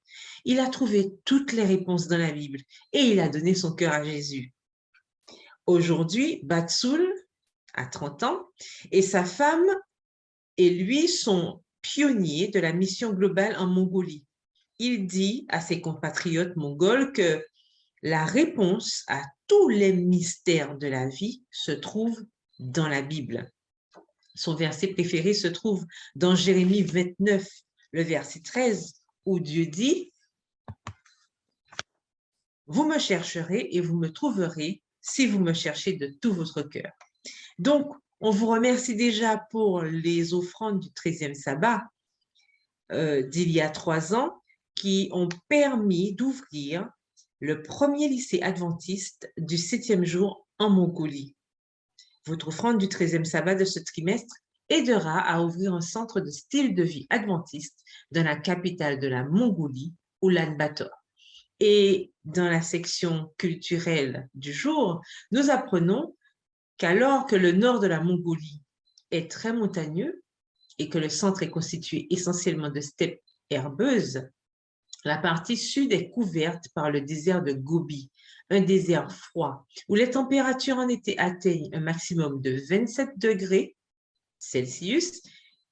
B: Il a trouvé toutes les réponses dans la Bible et il a donné son cœur à Jésus. Aujourd'hui, Batzoul a 30 ans et sa femme et lui sont pionniers de la mission globale en Mongolie. Il dit à ses compatriotes mongols que la réponse à tous les mystères de la vie se trouve dans la Bible. Son verset préféré se trouve dans Jérémie 29, le verset 13, où Dieu dit « Vous me chercherez et vous me trouverez si vous me cherchez de tout votre cœur. » Donc, on vous remercie déjà pour les offrandes du 13e sabbat d'il y a 3 ans qui ont permis d'ouvrir le premier lycée adventiste du 7e jour en Mongolie. Votre offrande du 13e sabbat de ce trimestre aidera à ouvrir un centre de style de vie adventiste dans la capitale de la Mongolie, Oulan-Bator. Et dans la section culturelle du jour, nous apprenons qu'alors que le nord de la Mongolie est très montagneux et que le centre est constitué essentiellement de steppes herbeuses, la partie sud est couverte par le désert de Gobi, un désert froid où les températures en été atteignent un maximum de 27 degrés Celsius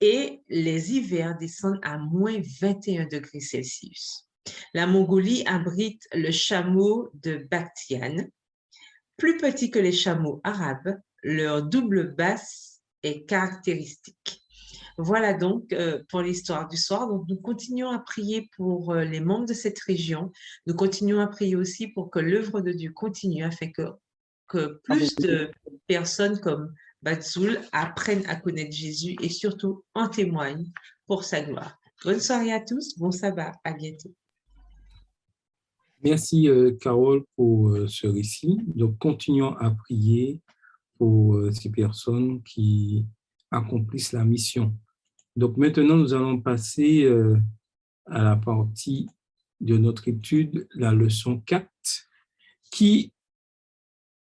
B: et les hivers descendent à moins 21 degrés Celsius. La Mongolie abrite le chameau de Bakhtian. Plus petit que les chameaux arabes, leur double basse est caractéristique. Voilà donc pour l'histoire du soir. Donc, nous continuons à prier pour les membres de cette région. Nous continuons à prier aussi pour que l'œuvre de Dieu continue afin que plus de personnes comme Batzoul apprennent à connaître Jésus et surtout en témoignent pour sa gloire. Bonne soirée à tous, bon sabbat, à bientôt.
A: Merci, Carole, pour ce récit. Donc, continuons à prier pour ces personnes qui accomplissent la mission. Donc, maintenant, nous allons passer à la partie de notre étude, la leçon 4, qui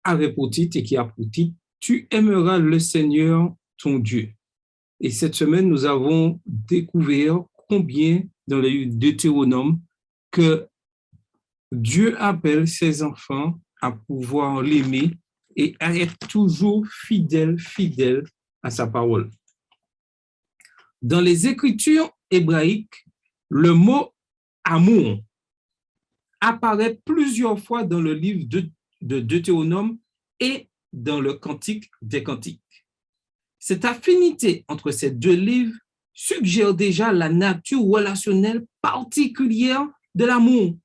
A: avait pour titre et qui a pour titre « Tu aimeras le Seigneur, ton Dieu ». Et cette semaine, nous avons découvert combien dans le Deutéronome que Dieu appelle ses enfants à pouvoir l'aimer et à être toujours fidèle à sa parole. Dans les Écritures hébraïques, le mot « amour » apparaît plusieurs fois dans le livre de Deutéronome et dans le Cantique des Cantiques. Cette affinité entre ces deux livres suggère déjà la nature relationnelle particulière de l'amour.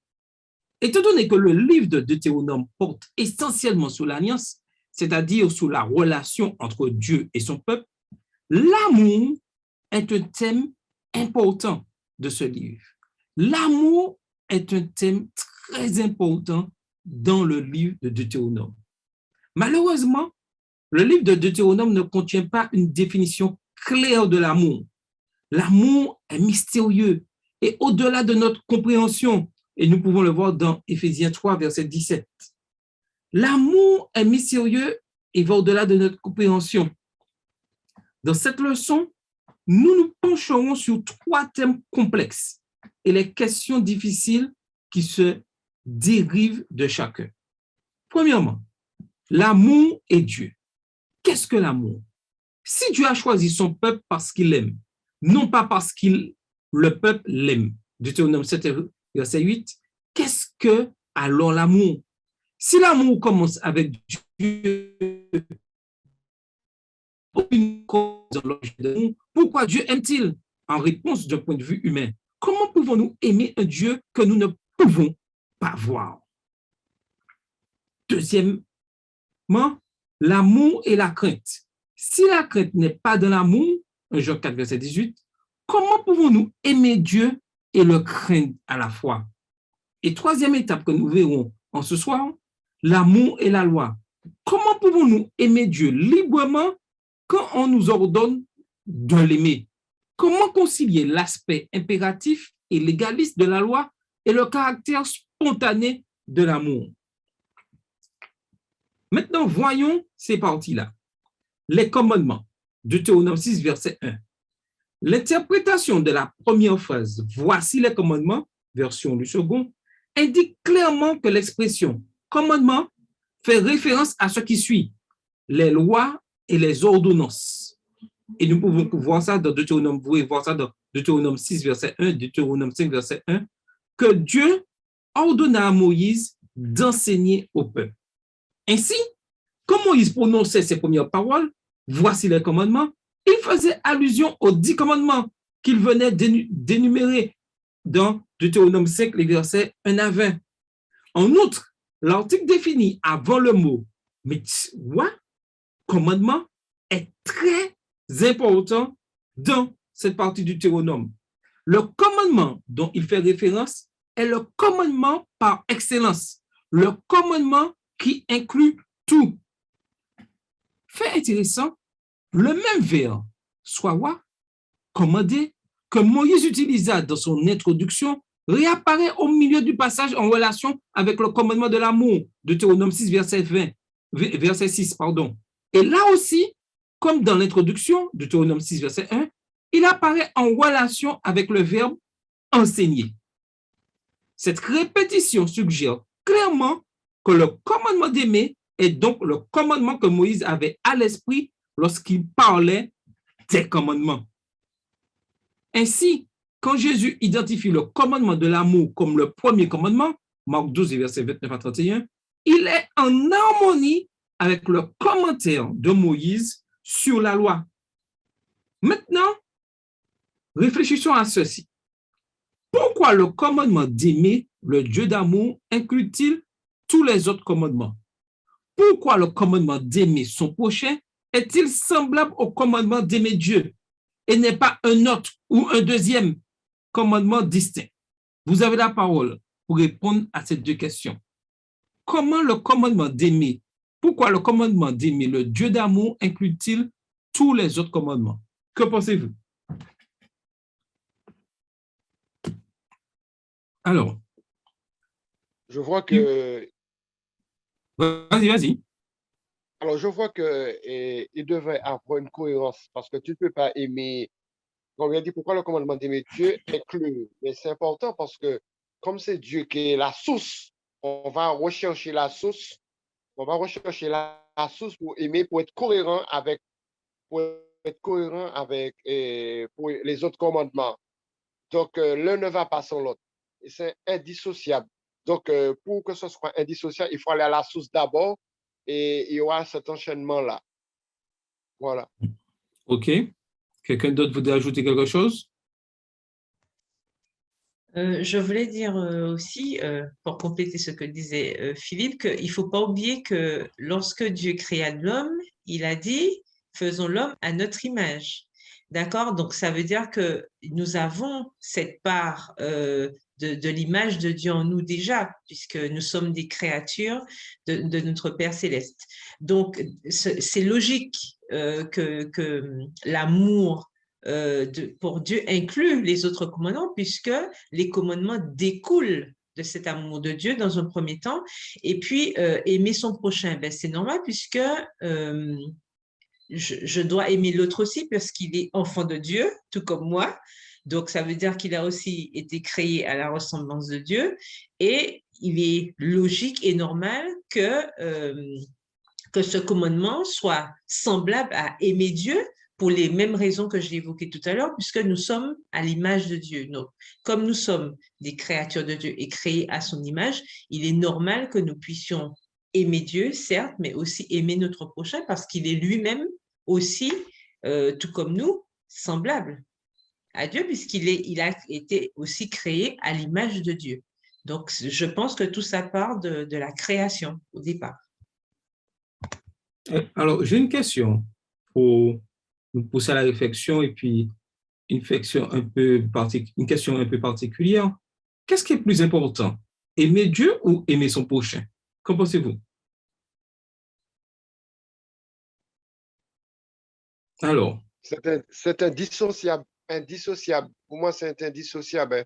A: Étant donné que le livre de Deutéronome porte essentiellement sur l'alliance, c'est-à-dire sur la relation entre Dieu et son peuple, l'amour est un thème important de ce livre. L'amour est un thème très important dans le livre de Deutéronome. Malheureusement, le livre de Deutéronome ne contient pas une définition claire de l'amour. L'amour est mystérieux et au-delà de notre compréhension, et nous pouvons le voir dans Éphésiens 3, verset 17. L'amour est mystérieux et va au-delà de notre compréhension. Dans cette leçon, nous nous pencherons sur 3 thèmes complexes et les questions difficiles qui se dérivent de chacun. Premièrement, l'amour et Dieu. Qu'est-ce que l'amour? Si Dieu a choisi son peuple parce qu'il l'aime, non pas parce que le peuple l'aime, Deutéronome 7, verset 8, qu'est-ce que alors l'amour? Si l'amour commence avec Dieu, pourquoi Dieu aime-t-il? En réponse d'un point de vue humain, comment pouvons-nous aimer un Dieu que nous ne pouvons pas voir? Deuxièmement, l'amour et la crainte. Si la crainte n'est pas de l'amour, 1 Jean 4, verset 18, comment pouvons-nous aimer Dieu et le craindre à la fois? Et troisième étape que nous verrons en ce soir, l'amour et la loi. Comment pouvons-nous aimer Dieu librement quand on nous ordonne de l'aimer? Comment concilier l'aspect impératif et légaliste de la loi et le caractère spontané de l'amour? Maintenant, voyons ces parties-là. Les commandements, Deutéronome 6, verset 1. L'interprétation de la première phrase, voici les commandements, version du second, indique clairement que l'expression commandement fait référence à ce qui suit, les lois et les ordonnances. Et nous pouvons voir ça dans Deutéronome, vous pouvez voir ça dans Deutéronome 6, verset 1, Deutéronome 5, verset 1, que Dieu ordonna à Moïse d'enseigner au peuple. Ainsi, quand Moïse prononçait ses premières paroles, voici les commandements, il faisait allusion aux 10 commandements qu'il venait d'énumérer dans Deutéronome 5, les versets 1 à 20. En outre, l'article défini avant le mot « mitzvah », commandement, est très important dans cette partie du Deutéronome. Le commandement dont il fait référence est le commandement par excellence, le commandement qui inclut tout. Fait intéressant, le même verbe, soit commander, que Moïse utilisa dans son introduction, réapparaît au milieu du passage en relation avec le commandement de l'amour, Deutéronome 6, verset 6. Et là aussi, comme dans l'introduction, Deutéronome 6, verset 1, il apparaît en relation avec le verbe enseigner. Cette répétition suggère clairement que le commandement d'aimer est donc le commandement que Moïse avait à l'esprit lorsqu'il parlait des commandements. Ainsi, quand Jésus identifie le commandement de l'amour comme le premier commandement, Marc 12, verset 29 à 31, il est en harmonie avec le commentaire de Moïse sur la loi. Maintenant, réfléchissons à ceci. Pourquoi le commandement d'aimer le Dieu d'amour inclut-il tous les autres commandements? Pourquoi le commandement d'aimer son prochain est-il semblable au commandement d'aimer Dieu et n'est pas un autre ou un deuxième commandement distinct? Vous avez la parole. pour répondre à ces deux questions. Comment le commandement d'aimer, pourquoi le commandement d'aimer le Dieu d'amour inclut-il tous les autres commandements? Que pensez-vous? Alors,
D: je vois que,
A: vas-y.
D: alors je vois que il devrait avoir une cohérence parce que tu ne peux pas aimer, comme il a dit, pourquoi le commandement d'aimer Dieu inclut, mais c'est important parce que comme c'est Dieu qui est la source, on va rechercher la source, la source pour aimer, pour être cohérent avec pour les autres commandements. Donc, l'un ne va pas sans l'autre. C'est indissociable. Donc, pour que ce soit indissociable, il faut aller à la source d'abord et il y aura cet enchaînement-là. Voilà.
A: OK. Quelqu'un d'autre voudrait ajouter quelque chose?
B: Je voulais dire aussi, pour compléter ce que disait Philippe, qu'il ne faut pas oublier que lorsque Dieu créa l'homme, il a dit, faisons l'homme à notre image. D'accord? Donc, ça veut dire que nous avons cette part de l'image de Dieu en nous déjà, puisque nous sommes des créatures de notre Père céleste. Donc, c'est logique que l'amour pour Dieu inclut les autres commandements, puisque les commandements découlent de cet amour de Dieu dans un premier temps. Et puis, aimer son prochain, ben, c'est normal, puisque je dois aimer l'autre aussi, parce qu'il est enfant de Dieu, tout comme moi. Donc, ça veut dire qu'il a aussi été créé à la ressemblance de Dieu. Et il est logique et normal que ce commandement soit semblable à aimer Dieu pour les mêmes raisons que j'ai évoquées tout à l'heure, puisque nous sommes à l'image de Dieu. Donc, comme nous sommes des créatures de Dieu et créées à son image, il est normal que nous puissions aimer Dieu, certes, mais aussi aimer notre prochain parce qu'il est lui-même aussi, tout comme nous, semblable à Dieu, il a été aussi créé à l'image de Dieu. Donc, je pense que tout ça part de la création au départ.
A: Alors, j'ai une question pour nous pousser à la réflexion et puis une question un peu particulière. Qu'est-ce qui est plus important? Aimer Dieu ou aimer son prochain? Qu'en pensez-vous? Alors,
D: C'est indissociable. Indissociable. Pour moi, c'est indissociable. Hein.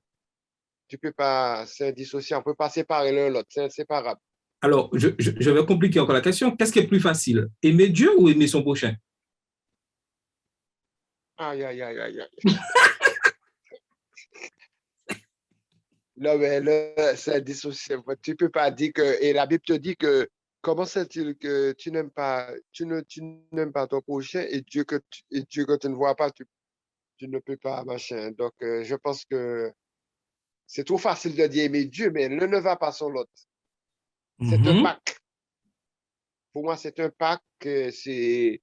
D: Tu peux pas, c'est indissociable. On ne peut pas séparer l'un l'autre. C'est inséparable.
A: alors je vais compliquer encore la question. Qu'est-ce qui est plus facile? Aimer Dieu ou aimer son prochain?
D: Aïe, aïe, aïe, aïe, aïe. Non, mais là, c'est indissociable. Tu ne peux pas dire que. Et la Bible te dit que comment c'est-il que tu n'aimes pas ton prochain et Dieu et Dieu que tu ne vois pas, tu ne peux pas, machin. Donc, je pense que c'est trop facile de dire aimer Dieu, mais l'un ne va pas sans l'autre. C'est un pacte. Pour moi, c'est un pacte que tu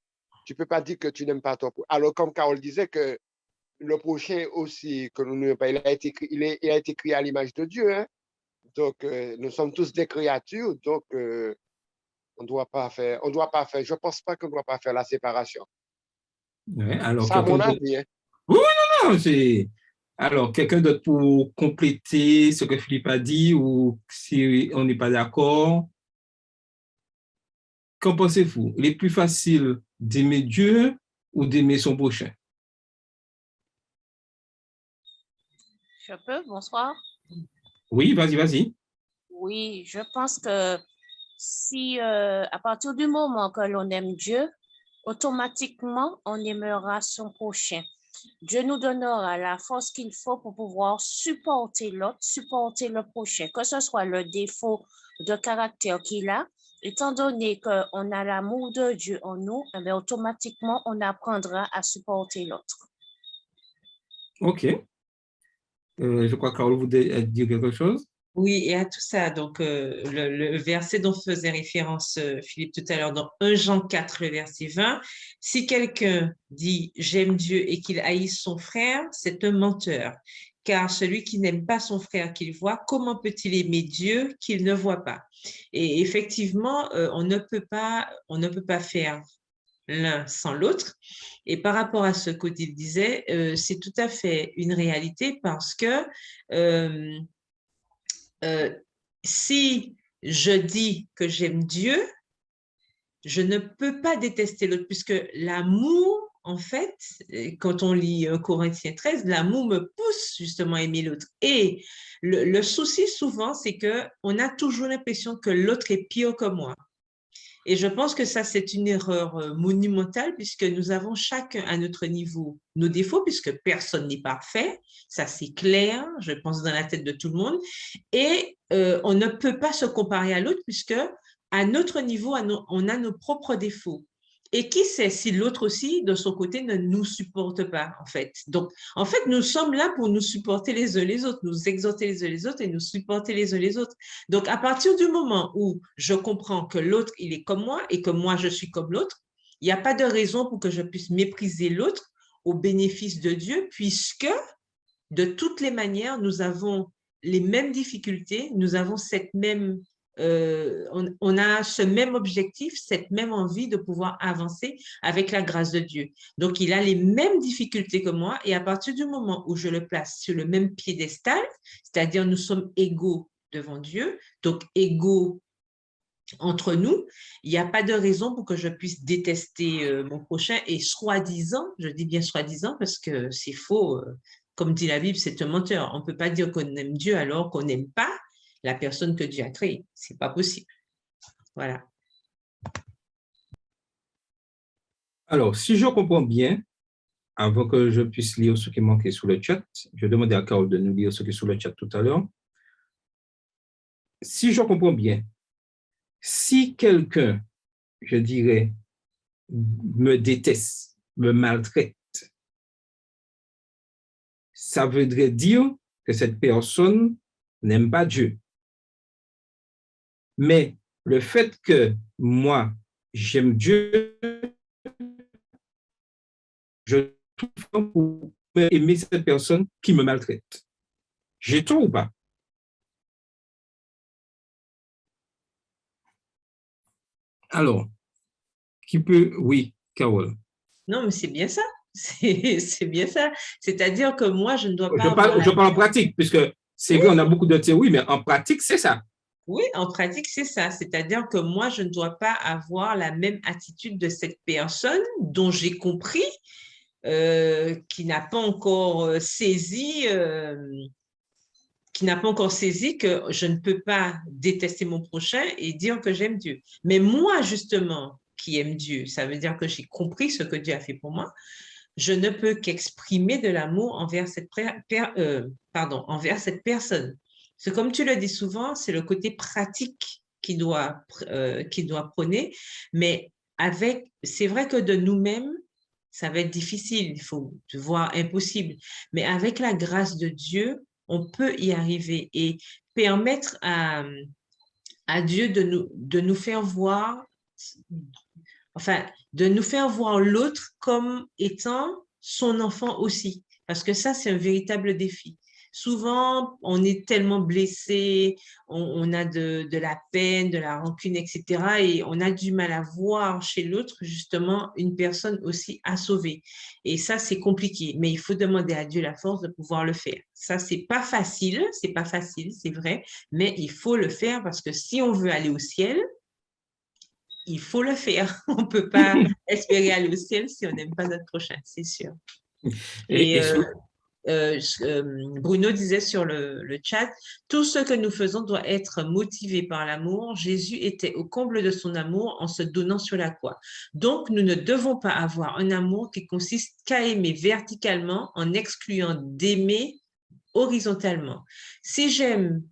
D: ne peux pas dire que tu n'aimes pas ton prochain. Alors, comme Carole disait que le prochain aussi, que nous n'aimons pas, il a été créé à l'image de Dieu. Hein? Donc, nous sommes tous des créatures, donc on ne doit pas faire, je ne pense pas qu'on ne doit pas faire la séparation.
A: Ouais, alors,
D: Ça, à mon avis. Hein?
A: Oui, non, non, alors, quelqu'un d'autre pour compléter ce que Philippe a dit ou si on n'est pas d'accord? Qu'en pensez-vous? Il est plus facile d'aimer Dieu ou d'aimer son prochain?
E: Je peux, bonsoir.
A: Oui, vas-y.
E: Oui, je pense que si à partir du moment que l'on aime Dieu, automatiquement, on aimera son prochain. Dieu nous donnera la force qu'il faut pour pouvoir supporter l'autre, supporter le prochain, que ce soit le défaut de caractère qu'il a. Étant donné qu'on a l'amour de Dieu en nous, eh bien, automatiquement, on apprendra à supporter l'autre.
A: OK. Je crois que Carole voudrait dire quelque chose.
B: Oui, et à tout ça, donc le verset dont faisait référence Philippe tout à l'heure, dans 1 Jean 4, le verset 20, si quelqu'un dit « j'aime Dieu » et qu'il haïsse son frère, c'est un menteur. Car celui qui n'aime pas son frère qu'il voit, comment peut-il aimer Dieu qu'il ne voit pas? Et effectivement, on ne peut pas faire l'un sans l'autre. Et par rapport à ce qu'Odile disait, c'est tout à fait une réalité parce que si je dis que j'aime Dieu, je ne peux pas détester l'autre, puisque l'amour, en fait, quand on lit Corinthiens 13, l'amour me pousse justement à aimer l'autre. Et le souci souvent, c'est qu'on a toujours l'impression que l'autre est pire que moi. Et je pense que ça, c'est une erreur monumentale, puisque nous avons chacun à notre niveau nos défauts, puisque personne n'est parfait. Ça, c'est clair, je pense, dans la tête de tout le monde. Et on ne peut pas se comparer à l'autre, puisque à notre niveau, on a nos propres défauts. Et qui sait si l'autre aussi, de son côté, ne nous supporte pas, en fait. Donc, en fait, nous sommes là pour nous supporter les uns les autres, nous exhorter les uns les autres et nous supporter les uns les autres. Donc, à partir du moment où je comprends que l'autre, il est comme moi et que moi, je suis comme l'autre, il n'y a pas de raison pour que je puisse mépriser l'autre au bénéfice de Dieu, puisque de toutes les manières, nous avons les mêmes difficultés, nous avons cette même, on a ce même objectif, cette même envie de pouvoir avancer avec la grâce de Dieu. Donc, il a les mêmes difficultés que moi et à partir du moment où je le place sur le même piédestal, c'est-à-dire nous sommes égaux devant Dieu, donc égaux entre nous, il n'y a pas de raison pour que je puisse détester mon prochain et soi-disant, je dis bien soi-disant parce que c'est faux, comme dit la Bible, c'est un menteur. On ne peut pas dire qu'on aime Dieu alors qu'on n'aime pas la personne que Dieu a créée. Ce n'est pas possible. Voilà.
A: Alors, si je comprends bien, avant que je puisse lire ce qui manquait sous le chat, je demandais à Carole de nous lire ce qui est sous le chat tout à l'heure. Si je comprends bien, si quelqu'un, je dirais, me déteste, me maltraite, ça voudrait dire que cette personne n'aime pas Dieu. Mais le fait que moi, j'aime Dieu, je trouve pour aimer cette personne qui me maltraite. J'ai tort ou pas? Alors, qui peut... Oui, Carole.
B: Non, mais c'est bien ça. C'est bien ça. C'est-à-dire que moi, je ne dois pas
A: Je parle en pratique, puisque c'est vrai, on a beaucoup de théories, mais en pratique, c'est ça.
B: Oui, en pratique, c'est ça. C'est-à-dire que moi, je ne dois pas avoir la même attitude de cette personne dont j'ai compris qui n'a pas encore saisi que je ne peux pas détester mon prochain et dire que j'aime Dieu. Mais moi, justement, qui aime Dieu, ça veut dire que j'ai compris ce que Dieu a fait pour moi. Je ne peux qu'exprimer de l'amour envers cette personne. C'est comme tu le dis souvent, c'est le côté pratique qui doit prôner, mais c'est vrai que de nous-mêmes, ça va être difficile, il faut voir impossible, mais avec la grâce de Dieu, on peut y arriver et permettre à Dieu de nous faire voir, enfin, de nous faire voir l'autre comme étant son enfant aussi, parce que ça, c'est un véritable défi. Souvent, on est tellement blessé, on a de la peine, de la rancune, etc. Et on a du mal à voir chez l'autre, justement, une personne aussi à sauver. Et ça, c'est compliqué, mais il faut demander à Dieu la force de pouvoir le faire. Ça, c'est pas facile, c'est vrai, mais il faut le faire parce que si on veut aller au ciel, il faut le faire. On ne peut pas espérer aller au ciel si on n'aime pas notre prochain, c'est sûr. Et Bruno disait sur le chat, tout ce que nous faisons doit être motivé par l'amour. Jésus était au comble de son amour en se donnant sur la croix. Donc, nous ne devons pas avoir un amour qui consiste qu'à aimer verticalement en excluant d'aimer horizontalement. Si j'aime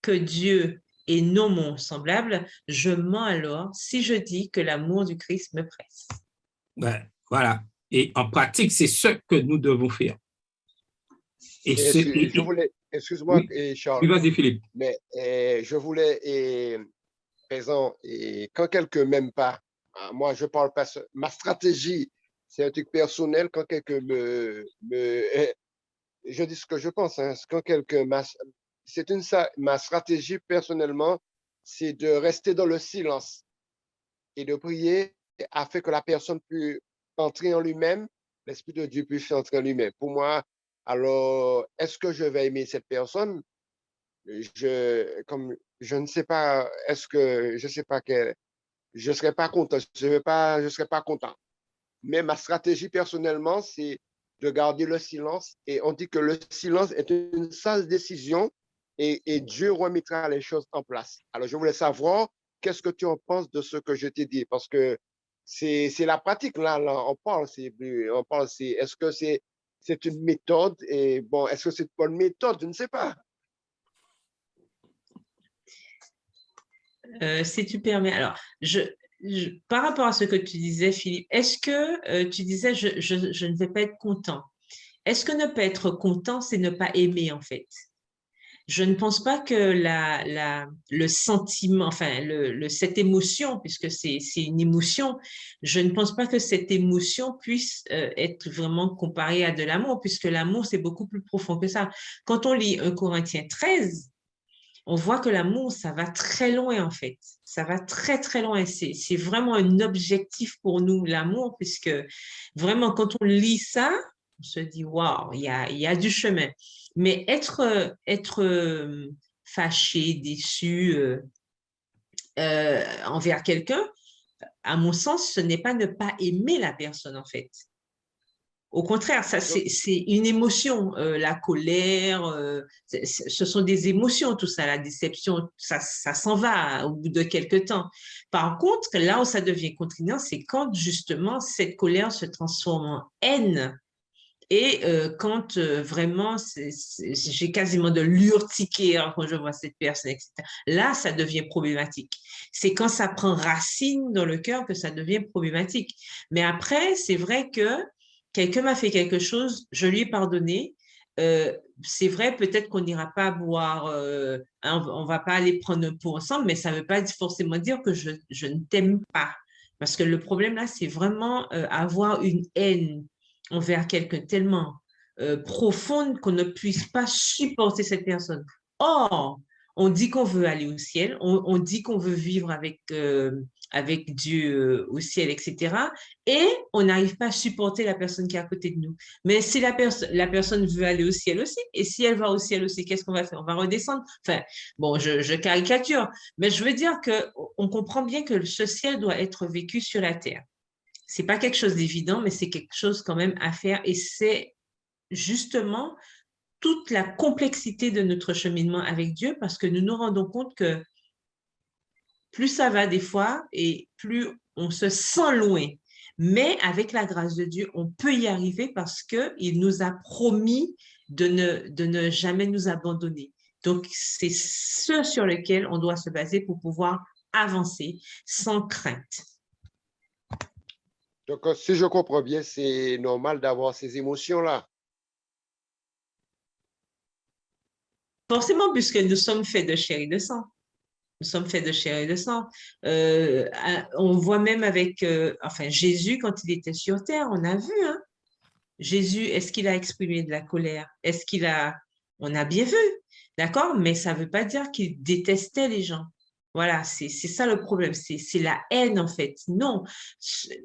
B: que Dieu et non mon semblable, je mens alors si je dis que l'amour du Christ me presse.
A: Ouais, voilà. Et en pratique, c'est ce que nous devons faire.
D: Je voulais, excuse-moi,
A: oui,
D: Charles.
A: Vas-y, Philippe.
D: Mais je voulais, présent, et quand quelqu'un m'aime pas, moi, je parle pas, ma stratégie, c'est un truc personnel, quand quelqu'un je dis ce que je pense, hein, quand quelqu'un ma stratégie personnellement, c'est de rester dans le silence et de prier afin que la personne puisse entrer en lui-même, l'Esprit de Dieu puisse entrer en lui-même. Pour moi, alors, est-ce que je vais aimer cette personne? je ne sais pas, je sais pas je serais pas content, je serais pas content. Mais ma stratégie personnellement, c'est de garder le silence. Et on dit que le silence est une sage décision et Dieu remettra les choses en place. Alors, je voulais savoir qu'est-ce que tu en penses de ce que je t'ai dit, parce que c'est la pratique, là on parle, est-ce que c'est une méthode et bon, est-ce que c'est une bonne méthode? Je ne sais pas.
B: Si tu permets, alors, par rapport à ce que tu disais, Philippe, est-ce que tu disais je ne vais pas être content? Est-ce que ne pas être content, c'est ne pas aimer en fait? Je ne pense pas que le sentiment, enfin, cette émotion, puisque c'est une émotion, je ne pense pas que cette émotion puisse être vraiment comparée à de l'amour, puisque l'amour, c'est beaucoup plus profond que ça. Quand on lit 1 Corinthiens 13, on voit que l'amour, ça va très loin en fait. Ça va très, très loin. C'est vraiment un objectif pour nous, l'amour, puisque vraiment, quand on lit ça, on se dit, waouh, il y a du chemin. Mais être fâché, déçu envers quelqu'un, à mon sens, ce n'est pas ne pas aimer la personne en fait. Au contraire, ça c'est une émotion, la colère, ce sont des émotions, tout ça, la déception, ça s'en va au bout de quelques temps. Par contre, là où ça devient contraignant, c'est quand justement cette colère se transforme en haine et quand vraiment j'ai quasiment de l'urticaire quand je vois cette personne, etc. Là, ça devient problématique. C'est quand ça prend racine dans le cœur que ça devient problématique. Mais après, c'est vrai que quelqu'un m'a fait quelque chose, je lui ai pardonné. C'est vrai, peut-être qu'on n'ira pas boire, on va pas aller prendre un pot ensemble, mais ça ne veut pas forcément dire que je ne t'aime pas. Parce que le problème là, c'est vraiment avoir une haine envers quelqu'un tellement profonde qu'on ne puisse pas supporter cette personne. Or, on dit qu'on veut aller au ciel, on dit qu'on veut vivre avec Dieu au ciel, etc. Et on n'arrive pas à supporter la personne qui est à côté de nous. Mais si la personne veut aller au ciel aussi, et si elle va au ciel aussi, qu'est-ce qu'on va faire? On va redescendre. Enfin, bon, je caricature, mais je veux dire qu'on comprend bien que ce ciel doit être vécu sur la terre. C'est pas quelque chose d'évident, mais c'est quelque chose quand même à faire. Et c'est justement toute la complexité de notre cheminement avec Dieu, parce que nous nous rendons compte que plus ça va des fois et plus on se sent loin. Mais avec la grâce de Dieu, on peut y arriver parce qu'il nous a promis de ne jamais nous abandonner. Donc, c'est ce sur lequel on doit se baser pour pouvoir avancer sans crainte.
D: Donc, si je comprends bien, c'est normal d'avoir ces émotions-là.
B: Forcément, puisque nous sommes faits de chair et de sang. Nous sommes faits de chair et de sang. On voit même avec Jésus, quand il était sur terre, on a vu, hein, Jésus, est-ce qu'il a exprimé de la colère? On a bien vu, d'accord? Mais ça ne veut pas dire qu'il détestait les gens. Voilà, c'est ça le problème, c'est la haine en fait. Non,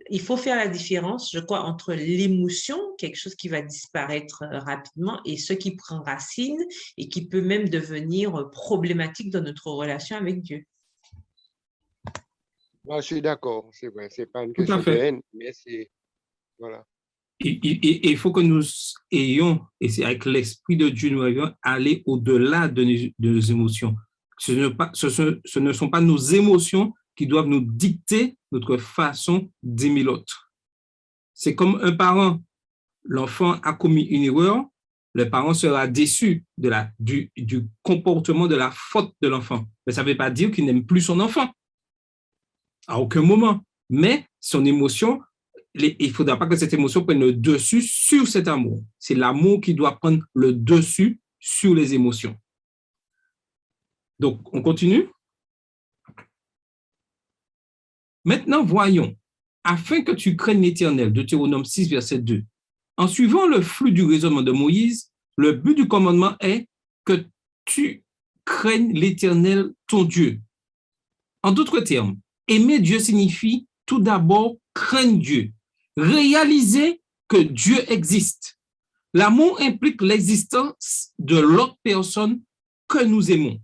B: il faut faire la différence, je crois, entre l'émotion, quelque chose qui va disparaître rapidement, et ce qui prend racine et qui peut même devenir problématique dans notre relation avec Dieu.
D: Moi, je suis d'accord, c'est vrai, c'est pas une
A: Tout
D: question
A: à fait.
D: de haine, mais c'est, voilà.
A: Il faut que nous ayons, et c'est avec l'Esprit de Dieu, nous ayons aller au-delà de nos émotions. Ce ne sont pas nos émotions qui doivent nous dicter notre façon d'aimer l'autre. C'est comme un parent. L'enfant a commis une erreur, le parent sera déçu du comportement, de la faute de l'enfant. Mais ça ne veut pas dire qu'il n'aime plus son enfant. À aucun moment. Mais son émotion, il ne faudra pas que cette émotion prenne le dessus sur cet amour. C'est l'amour qui doit prendre le dessus sur les émotions. Donc, on continue. Maintenant, voyons. Afin que tu craignes l'Éternel, Deutéronome 6, verset 2. En suivant le flux du raisonnement de Moïse, le but du commandement est que tu craignes l'Éternel, ton Dieu. En d'autres termes, aimer Dieu signifie tout d'abord craindre Dieu, réaliser que Dieu existe. L'amour implique l'existence de l'autre personne que nous aimons.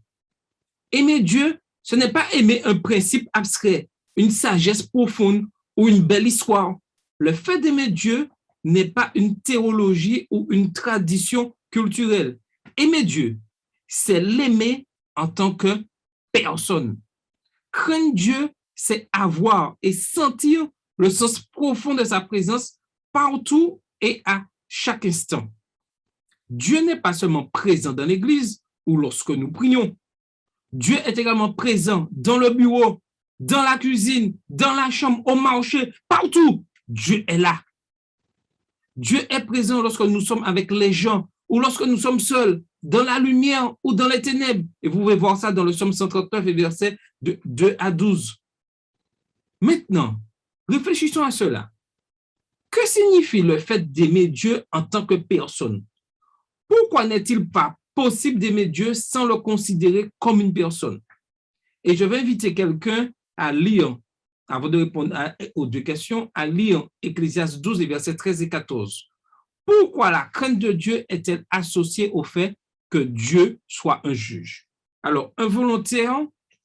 A: Aimer Dieu, ce n'est pas aimer un principe abstrait, une sagesse profonde ou une belle histoire. Le fait d'aimer Dieu n'est pas une théologie ou une tradition culturelle. Aimer Dieu, c'est l'aimer en tant que personne. Craindre Dieu, c'est avoir et sentir le sens profond de sa présence partout et à chaque instant. Dieu n'est pas seulement présent dans l'Église ou lorsque nous prions. Dieu est également présent dans le bureau, dans la cuisine, dans la chambre, au marché, partout. Dieu est là. Dieu est présent lorsque nous sommes avec les gens ou lorsque nous sommes seuls, dans la lumière ou dans les ténèbres. Et vous pouvez voir ça dans le psaume 139 et versets de 2 à 12. Maintenant, réfléchissons à cela. Que signifie le fait d'aimer Dieu en tant que personne? Pourquoi n'est-il pas possible d'aimer Dieu sans le considérer comme une personne? Et je vais inviter quelqu'un à lire, avant de répondre aux deux questions, à lire Ecclésiaste 12, versets 13 et 14. Pourquoi la crainte de Dieu est-elle associée au fait que Dieu soit un juge? Alors, un volontaire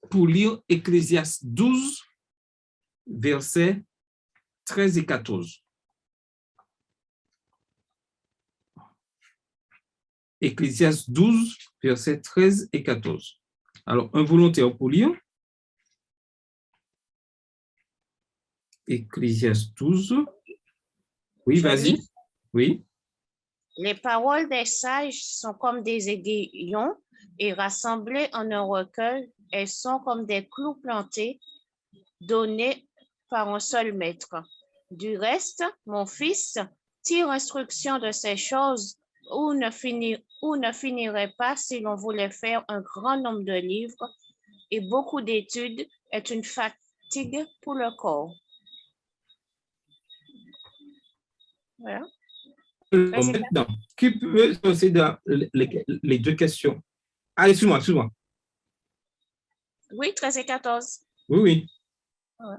A: pour lire Ecclésiaste 12, versets 13 et 14. Ecclésiaste 12, versets 13 et 14. Alors, un volontaire pour lire. Ecclésiaste 12. Oui, vas-y. Oui.
E: Les paroles des sages sont comme des aiguillons et rassemblées en un recueil, elles sont comme des clous plantés, donnés par un seul maître. Du reste, mon fils, tire instruction de ces choses ou ne finirait pas si l'on voulait faire un grand nombre de livres, et beaucoup d'études est une fatigue pour le corps. Voilà.
A: Maintenant, qui peut se lancer dans les deux questions? Allez, suis-moi.
E: Oui, 13 et 14.
A: Oui.
E: Ouais.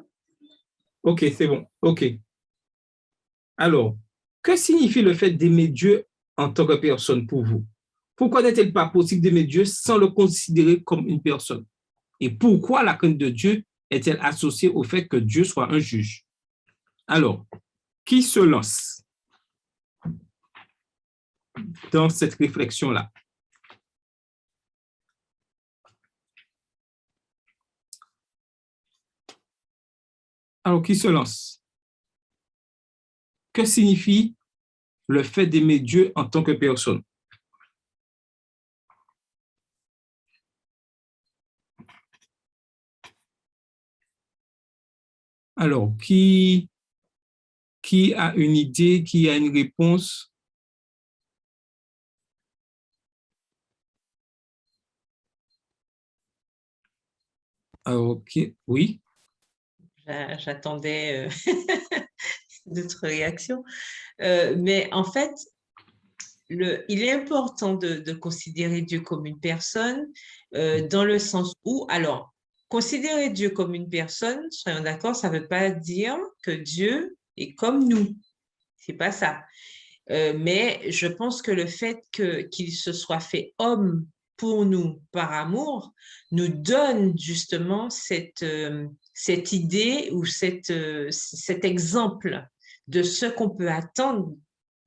A: OK, c'est bon. OK. Alors, que signifie le fait d'aimer Dieu en tant que personne pour vous? Pourquoi n'est-il pas possible d'aimer Dieu sans le considérer comme une personne? Et pourquoi la crainte de Dieu est-elle associée au fait que Dieu soit un juge? Alors, qui se lance dans cette réflexion-là? Alors, qui se lance? Que signifie le fait d'aimer Dieu en tant que personne? Alors, qui a une idée, qui a une réponse? OK, oui.
B: J'attendais d'autres réactions. Mais en fait, il est important de considérer Dieu comme une personne dans le sens où, alors, considérer Dieu comme une personne, soyons d'accord, ça ne veut pas dire que Dieu est comme nous. C'est pas ça. Mais je pense que le fait qu'il se soit fait homme pour nous par amour nous donne justement cette idée ou cet exemple de ce qu'on peut attendre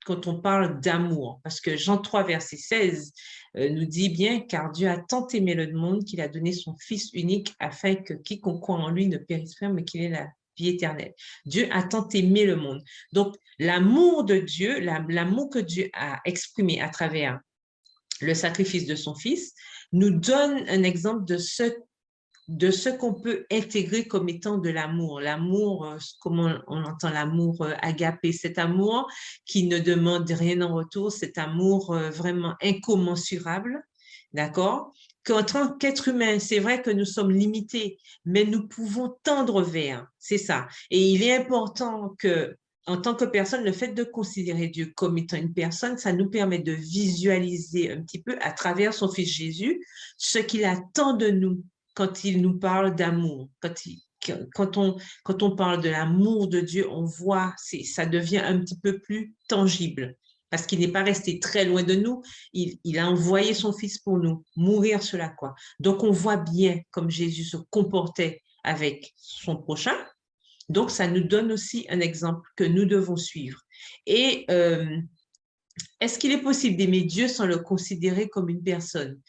B: quand on parle d'amour. Parce que Jean 3, verset 16 nous dit bien, car Dieu a tant aimé le monde qu'il a donné son Fils unique afin que quiconque croit en lui ne périsse pas, mais qu'il ait la vie éternelle. Dieu a tant aimé le monde. Donc, l'amour de Dieu, l'amour que Dieu a exprimé à travers le sacrifice de son Fils, nous donne un exemple de ce qu'on peut intégrer comme étant de l'amour. L'amour, comment on entend l'amour agapé, cet amour qui ne demande rien en retour, cet amour vraiment incommensurable, d'accord? Qu'en tant qu'être humain, c'est vrai que nous sommes limités, mais nous pouvons tendre vers, c'est ça. Et il est important que, en tant que personne, le fait de considérer Dieu comme étant une personne, ça nous permet de visualiser un petit peu à travers son Fils Jésus ce qu'il attend de nous quand il nous parle d'amour. Quand on parle de l'amour de Dieu, on voit, ça devient un petit peu plus tangible. parce qu'il n'est pas resté très loin de nous. Il a envoyé son Fils pour nous, mourir sur la croix. Donc, on voit bien comme Jésus se comportait avec son prochain. Donc, ça nous donne aussi un exemple que nous devons suivre. Et est-ce qu'il est possible d'aimer Dieu sans le considérer comme une personne?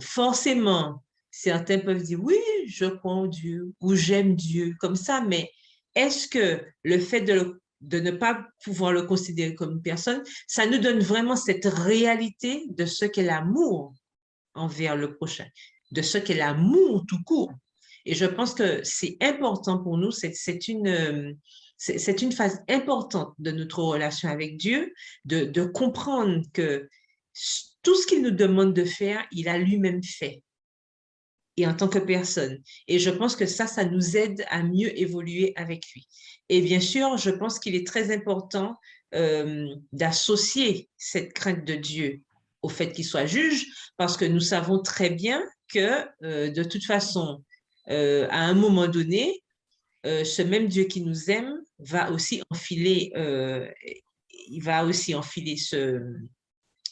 B: Forcément, certains peuvent dire, oui, je crois en Dieu ou j'aime Dieu, comme ça, mais est-ce que le fait de ne pas pouvoir le considérer comme une personne, ça nous donne vraiment cette réalité de ce qu'est l'amour envers le prochain, de ce qu'est l'amour tout court? Et je pense que c'est important pour nous, c'est une phase importante de notre relation avec Dieu, de comprendre que tout ce qu'il nous demande de faire, il a lui-même fait, et en tant que personne. Et je pense que ça nous aide à mieux évoluer avec lui. Et bien sûr, je pense qu'il est très important d'associer cette crainte de Dieu au fait qu'il soit juge, parce que nous savons très bien que de toute façon, à un moment donné, ce même Dieu qui nous aime va aussi enfiler,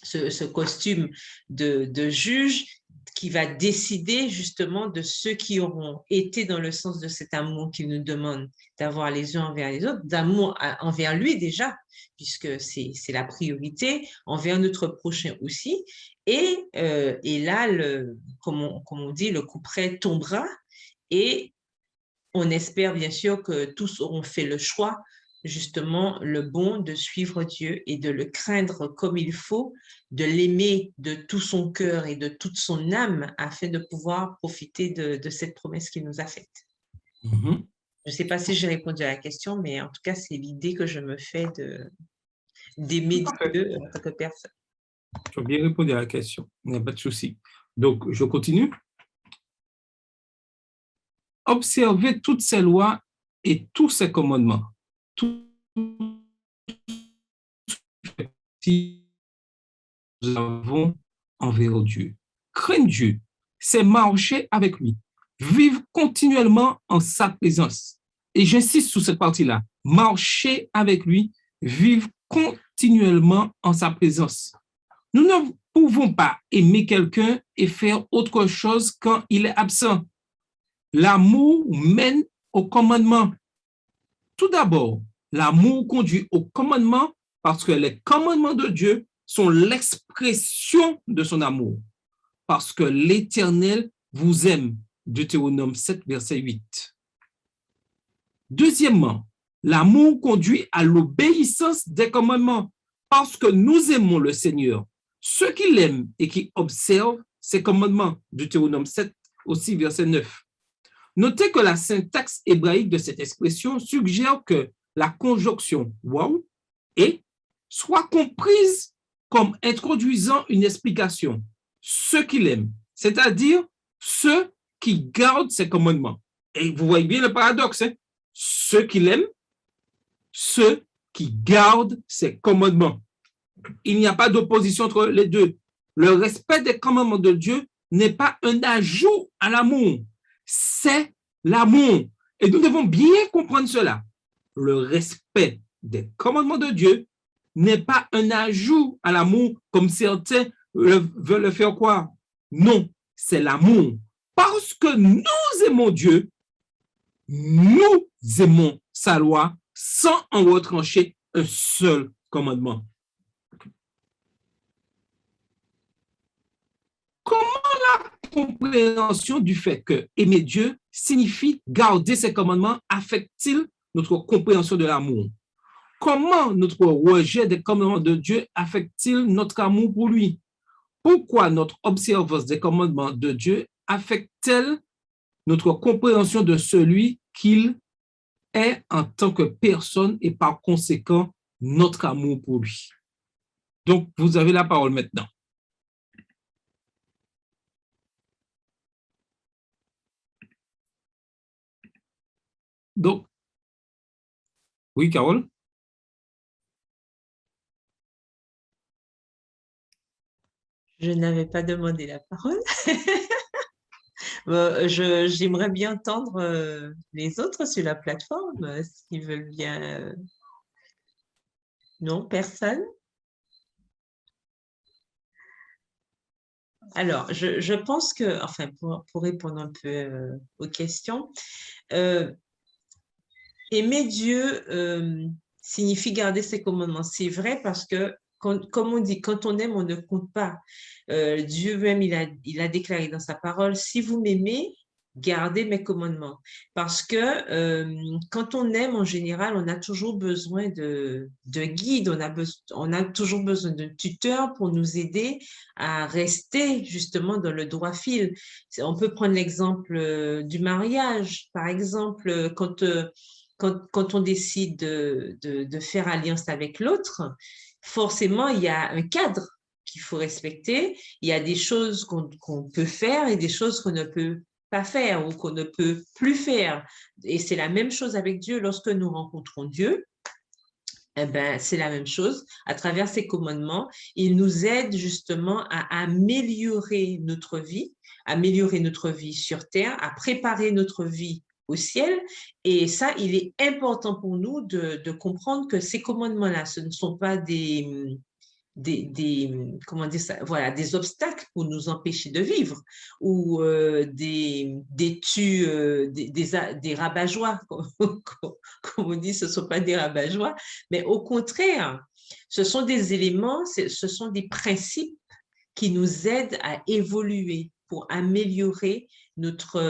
B: ce costume de juge qui va décider justement de ceux qui auront été dans le sens de cet amour qu'il nous demande d'avoir les uns envers les autres, d'amour envers lui déjà, puisque c'est la priorité, envers notre prochain aussi. Et là, comme on dit, le couperet tombera et on espère bien sûr que tous auront fait le choix, justement, le bon de suivre Dieu et de le craindre comme il faut, de l'aimer de tout son cœur et de toute son âme afin de pouvoir profiter de cette promesse qu'il nous a faite.
A: Mhm.
B: Je ne sais pas si j'ai répondu à la question, mais en tout cas, c'est l'idée que je me fais d'aimer Dieu en tant que personne.
A: Tu as bien répondu à la question, il n'y a pas de souci. Donc, je continue. Observez toutes ces lois et tous ces commandements. Tout ce nous avons envers Dieu. Craindre Dieu, c'est marcher avec lui, vivre continuellement en sa présence. Et j'insiste sur cette partie-là. Marcher avec lui, vivre continuellement en sa présence. Nous ne pouvons pas aimer quelqu'un et faire autre chose quand il est absent. L'amour mène au commandement. Tout d'abord, l'amour conduit au commandement parce que les commandements de Dieu sont l'expression de son amour. Parce que l'Éternel vous aime. Deutéronome 7, verset 8. Deuxièmement, l'amour conduit à l'obéissance des commandements parce que nous aimons le Seigneur. Ceux qui l'aiment et qui observent ses commandements. Deutéronome 7, aussi, verset 9. Notez que la syntaxe hébraïque de cette expression suggère que la conjonction « wow » et soit comprise comme introduisant une explication. Ceux qui l'aiment, c'est-à-dire ceux qui gardent ses commandements. Et vous voyez bien le paradoxe, hein? Ceux qui l'aiment, ceux qui gardent ses commandements. Il n'y a pas d'opposition entre les deux. Le respect des commandements de Dieu n'est pas un ajout à l'amour. C'est l'amour. Et nous devons bien comprendre cela. Le respect des commandements de Dieu n'est pas un ajout à l'amour comme certains veulent le faire croire. Non, c'est l'amour. Parce que nous aimons Dieu, nous aimons sa loi sans en retrancher un seul commandement. Comment la compréhension du fait que aimer Dieu signifie garder ses commandements affecte-t-il notre compréhension de l'amour? Comment notre rejet des commandements de Dieu affecte-t-il notre amour pour lui? Pourquoi notre observance des commandements de Dieu affecte-t-elle notre compréhension de celui qu'il est en tant que personne et par conséquent notre amour pour lui? Donc, vous avez la parole maintenant. Donc, oui, Carole?
B: Je n'avais pas demandé la parole. J'aimerais bien entendre les autres sur la plateforme, s'ils veulent bien. Non, personne? Alors, je pense que, enfin, pour répondre un peu aux questions, aimer Dieu signifie garder ses commandements. C'est vrai parce que, comme on dit, quand on aime, on ne compte pas. Dieu même, il a déclaré dans sa parole, si vous m'aimez, gardez mes commandements. Parce que quand on aime, en général, on a toujours besoin de guide, on a toujours besoin d'un tuteur pour nous aider à rester justement dans le droit fil. On peut prendre l'exemple du mariage, par exemple, quand on décide de faire alliance avec l'autre, forcément, il y a un cadre qu'il faut respecter. Il y a des choses qu'on peut faire et des choses qu'on ne peut pas faire ou qu'on ne peut plus faire. Et c'est la même chose avec Dieu. Lorsque nous rencontrons Dieu, eh ben, c'est la même chose. À travers ses commandements, il nous aide justement à améliorer notre vie sur terre, à préparer notre vie au ciel. Et ça, il est important pour nous de comprendre que ces commandements-là, ce ne sont pas comment dire ça, voilà, des obstacles pour nous empêcher de vivre ou des rabat-joie, comme on dit, ce ne sont pas des rabat-joie, mais au contraire, ce sont des éléments, ce sont des principes qui nous aident à évoluer pour améliorer notre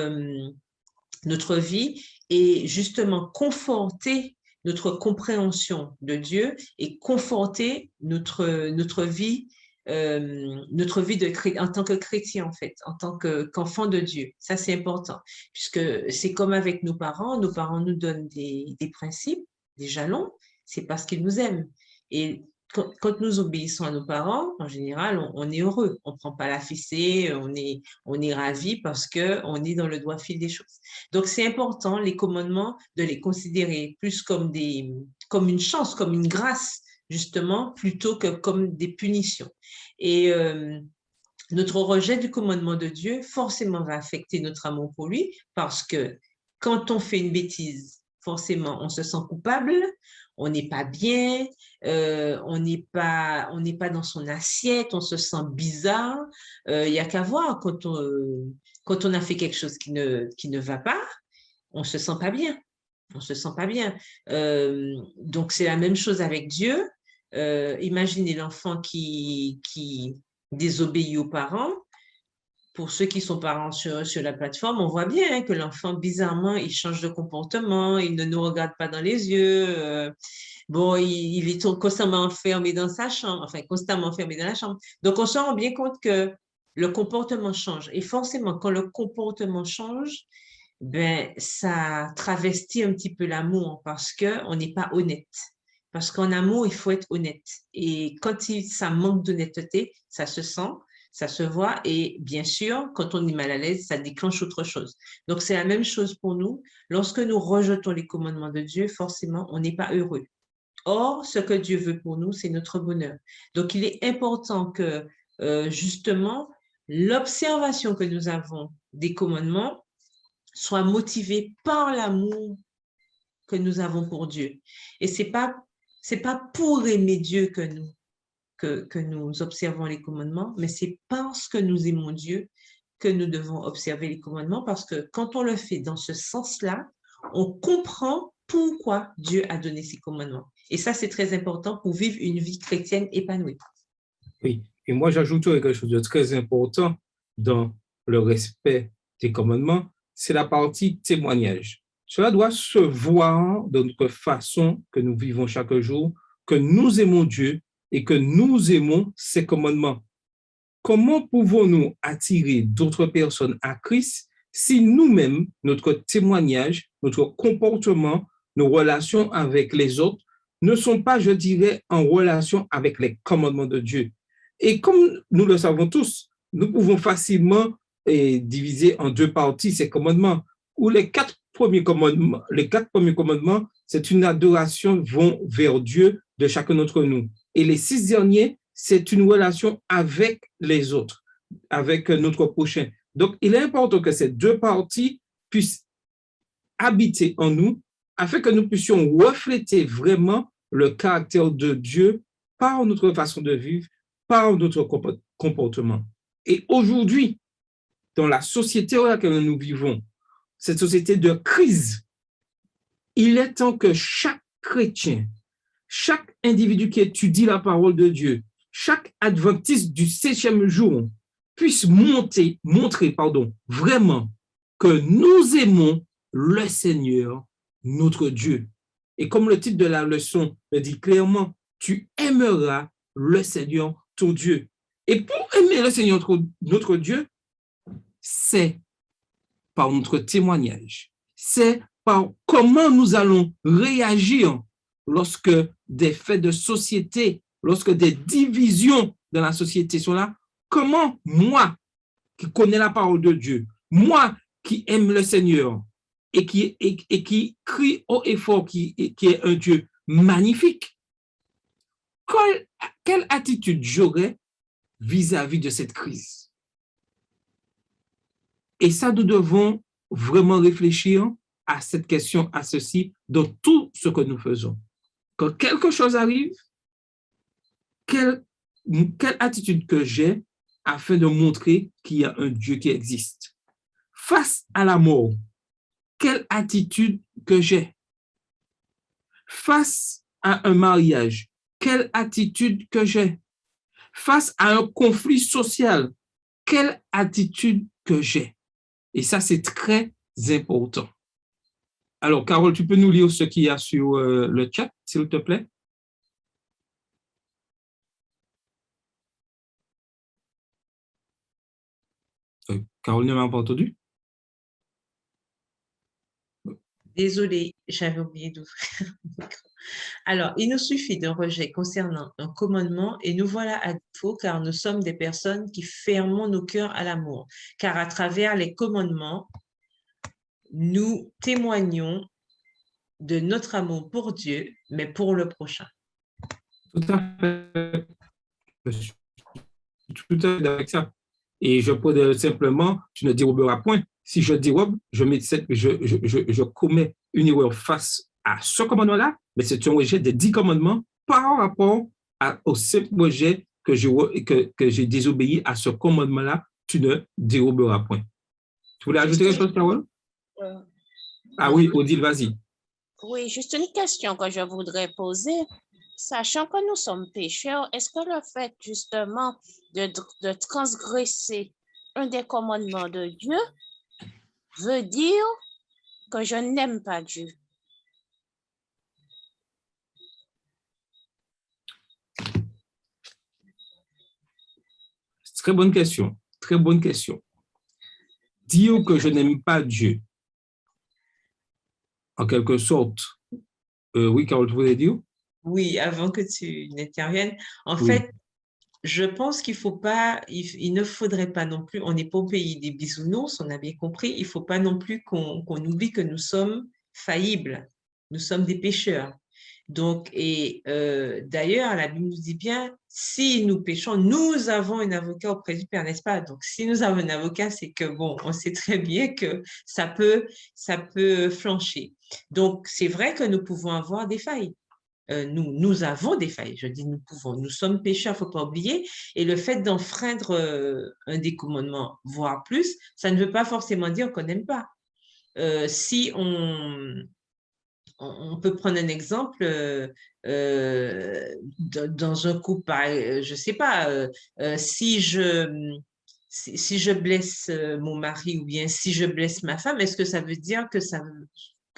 B: vie et justement conforter notre compréhension de Dieu et conforter notre vie en tant que chrétien, en fait, en tant qu'enfant de Dieu. Ça, c'est important, puisque c'est comme avec nos parents nous donnent des principes, des jalons, c'est parce qu'ils nous aiment. Et quand nous obéissons à nos parents, en général, on est heureux. On ne prend pas la fessée, on est ravi parce qu'on est dans le droit fil des choses. Donc, c'est important, les commandements, de les considérer plus comme une chance, comme une grâce, justement, plutôt que comme des punitions. Et notre rejet du commandement de Dieu, forcément, va affecter notre amour pour lui parce que quand on fait une bêtise, forcément, on se sent coupable, on n'est pas bien, on n'est pas dans son assiette, on se sent bizarre. Il n'y a qu'à voir quand on a fait quelque chose qui ne va pas, on ne se sent pas bien. On ne se sent pas bien. Donc, c'est la même chose avec Dieu. Imaginez l'enfant qui désobéit aux parents. Pour ceux qui sont parents sur la plateforme, on voit bien que l'enfant, bizarrement, il change de comportement, il ne nous regarde pas dans les yeux. Bon, il est constamment enfermé dans sa chambre, enfin, constamment enfermé dans la chambre. Donc, on se rend bien compte que le comportement change. Et forcément, quand le comportement change, ben, ça travestit un petit peu l'amour parce qu'on n'est pas honnête. Parce qu'en amour, il faut être honnête. Et quand ça manque d'honnêteté, ça se sent, ça se voit. Et bien sûr, quand on est mal à l'aise, ça déclenche autre chose. Donc, c'est la même chose pour nous. Lorsque nous rejetons les commandements de Dieu, forcément, on n'est pas heureux. Or, ce que Dieu veut pour nous, c'est notre bonheur. Donc, il est important que, justement, l'observation que nous avons des commandements soit motivée par l'amour que nous avons pour Dieu. Et c'est pas pour aimer Dieu que nous observons les commandements, mais c'est parce que nous aimons Dieu que nous devons observer les commandements, parce que quand on le fait dans ce sens-là, on comprend pourquoi Dieu a donné ces commandements. Et ça, c'est très important pour vivre une vie chrétienne épanouie.
A: Oui, et moi, j'ajouterais quelque chose de très important dans le respect des commandements, c'est la partie témoignage. Cela doit se voir dans notre façon que nous vivons chaque jour, que nous aimons Dieu et que nous aimons ses commandements. Comment pouvons-nous attirer d'autres personnes à Christ si nous-mêmes, notre témoignage, notre comportement, nos relations avec les autres ne sont pas, je dirais, en relation avec les commandements de Dieu? Et comme nous le savons tous, nous pouvons facilement diviser en deux parties ces commandements, où les quatre premiers commandements, c'est une adoration vont vers Dieu de chacun d'entre nous. Et les 6 derniers, c'est une relation avec les autres, avec notre prochain. Donc, il est important que ces deux parties puissent habiter en nous afin que nous puissions refléter vraiment le caractère de Dieu par notre façon de vivre, par notre comportement. Et aujourd'hui, dans la société dans laquelle nous vivons, cette société de crise, il est temps que chaque chrétien, chaque individu qui étudie la parole de Dieu, chaque adventiste du 7e jour puisse montrer vraiment que nous aimons le Seigneur, notre Dieu. Et comme le titre de la leçon le dit clairement, tu aimeras le Seigneur, ton Dieu. Et pour aimer le Seigneur, notre Dieu, c'est par notre témoignage, c'est par comment nous allons réagir lorsque des faits de société, lorsque des divisions dans la société sont là. Comment moi, qui connais la parole de Dieu, moi qui aime le Seigneur et qui crie haut et fort, qui est un Dieu magnifique, quelle attitude j'aurais vis-à-vis de cette crise? Et ça, nous devons vraiment réfléchir à cette question, à ceci, dans tout ce que nous faisons. Quand quelque chose arrive, quelle attitude que j'ai afin de montrer qu'il y a un Dieu qui existe? Face à la mort, quelle attitude que j'ai? Face à un mariage, quelle attitude que j'ai? Face à un conflit social, quelle attitude que j'ai? Et ça, c'est très important. Alors, Carole, tu peux nous lire ce qu'il y a sur le chat, s'il te plaît? Carole ne m'a pas entendu?
B: Désolée, j'avais oublié d'ouvrir le micro. Alors, il nous suffit d'un rejet concernant un commandement et nous voilà à défaut car nous sommes des personnes qui fermons nos cœurs à l'amour. Car à travers les commandements, nous témoignons de notre amour pour Dieu, mais pour le prochain.
A: Tout à fait. Je suis tout à fait avec ça. Et je peux simplement, tu ne déroberas point. Si je dérobe, je commets une erreur face à ce commandement-là, mais c'est un rejet des 10 commandements par rapport au simple rejet que j'ai désobéi à ce commandement-là, tu ne déroberas point. Tu voulais ajouter quelque chose, Carole? Ah oui, Odile, vas-y.
E: Oui, juste une question que je voudrais poser. Sachant que nous sommes pécheurs, est-ce que le fait justement de transgresser un des commandements de Dieu veut dire que je n'aime pas Dieu?
A: Très bonne question, très bonne question. Dire que je n'aime pas Dieu, en quelque sorte, oui, Carole, tu voulais dire?
B: Oui, avant que tu n'interviennes, en
A: Oui.
B: fait, je pense qu'il faut pas, il ne faudrait pas non plus, on n'est pas au pays des bisounours, on a bien compris, il ne faut pas non plus qu'on oublie que nous sommes faillibles, nous sommes des pécheurs. Donc, et d'ailleurs, la Bible nous dit bien, si nous péchons, nous avons un avocat auprès du Père, n'est-ce pas? Donc, si nous avons un avocat, c'est que, bon, on sait très bien que ça peut flancher. Donc, c'est vrai que nous pouvons avoir des failles. Nous avons des failles, je dis nous pouvons, nous sommes pécheurs, il ne faut pas oublier, et le fait d'enfreindre un des commandements, voire plus, ça ne veut pas forcément dire qu'on n'aime pas. Si on peut prendre un exemple dans un couple, je ne sais pas, si je blesse mon mari ou bien si je blesse ma femme, est-ce que ça veut dire que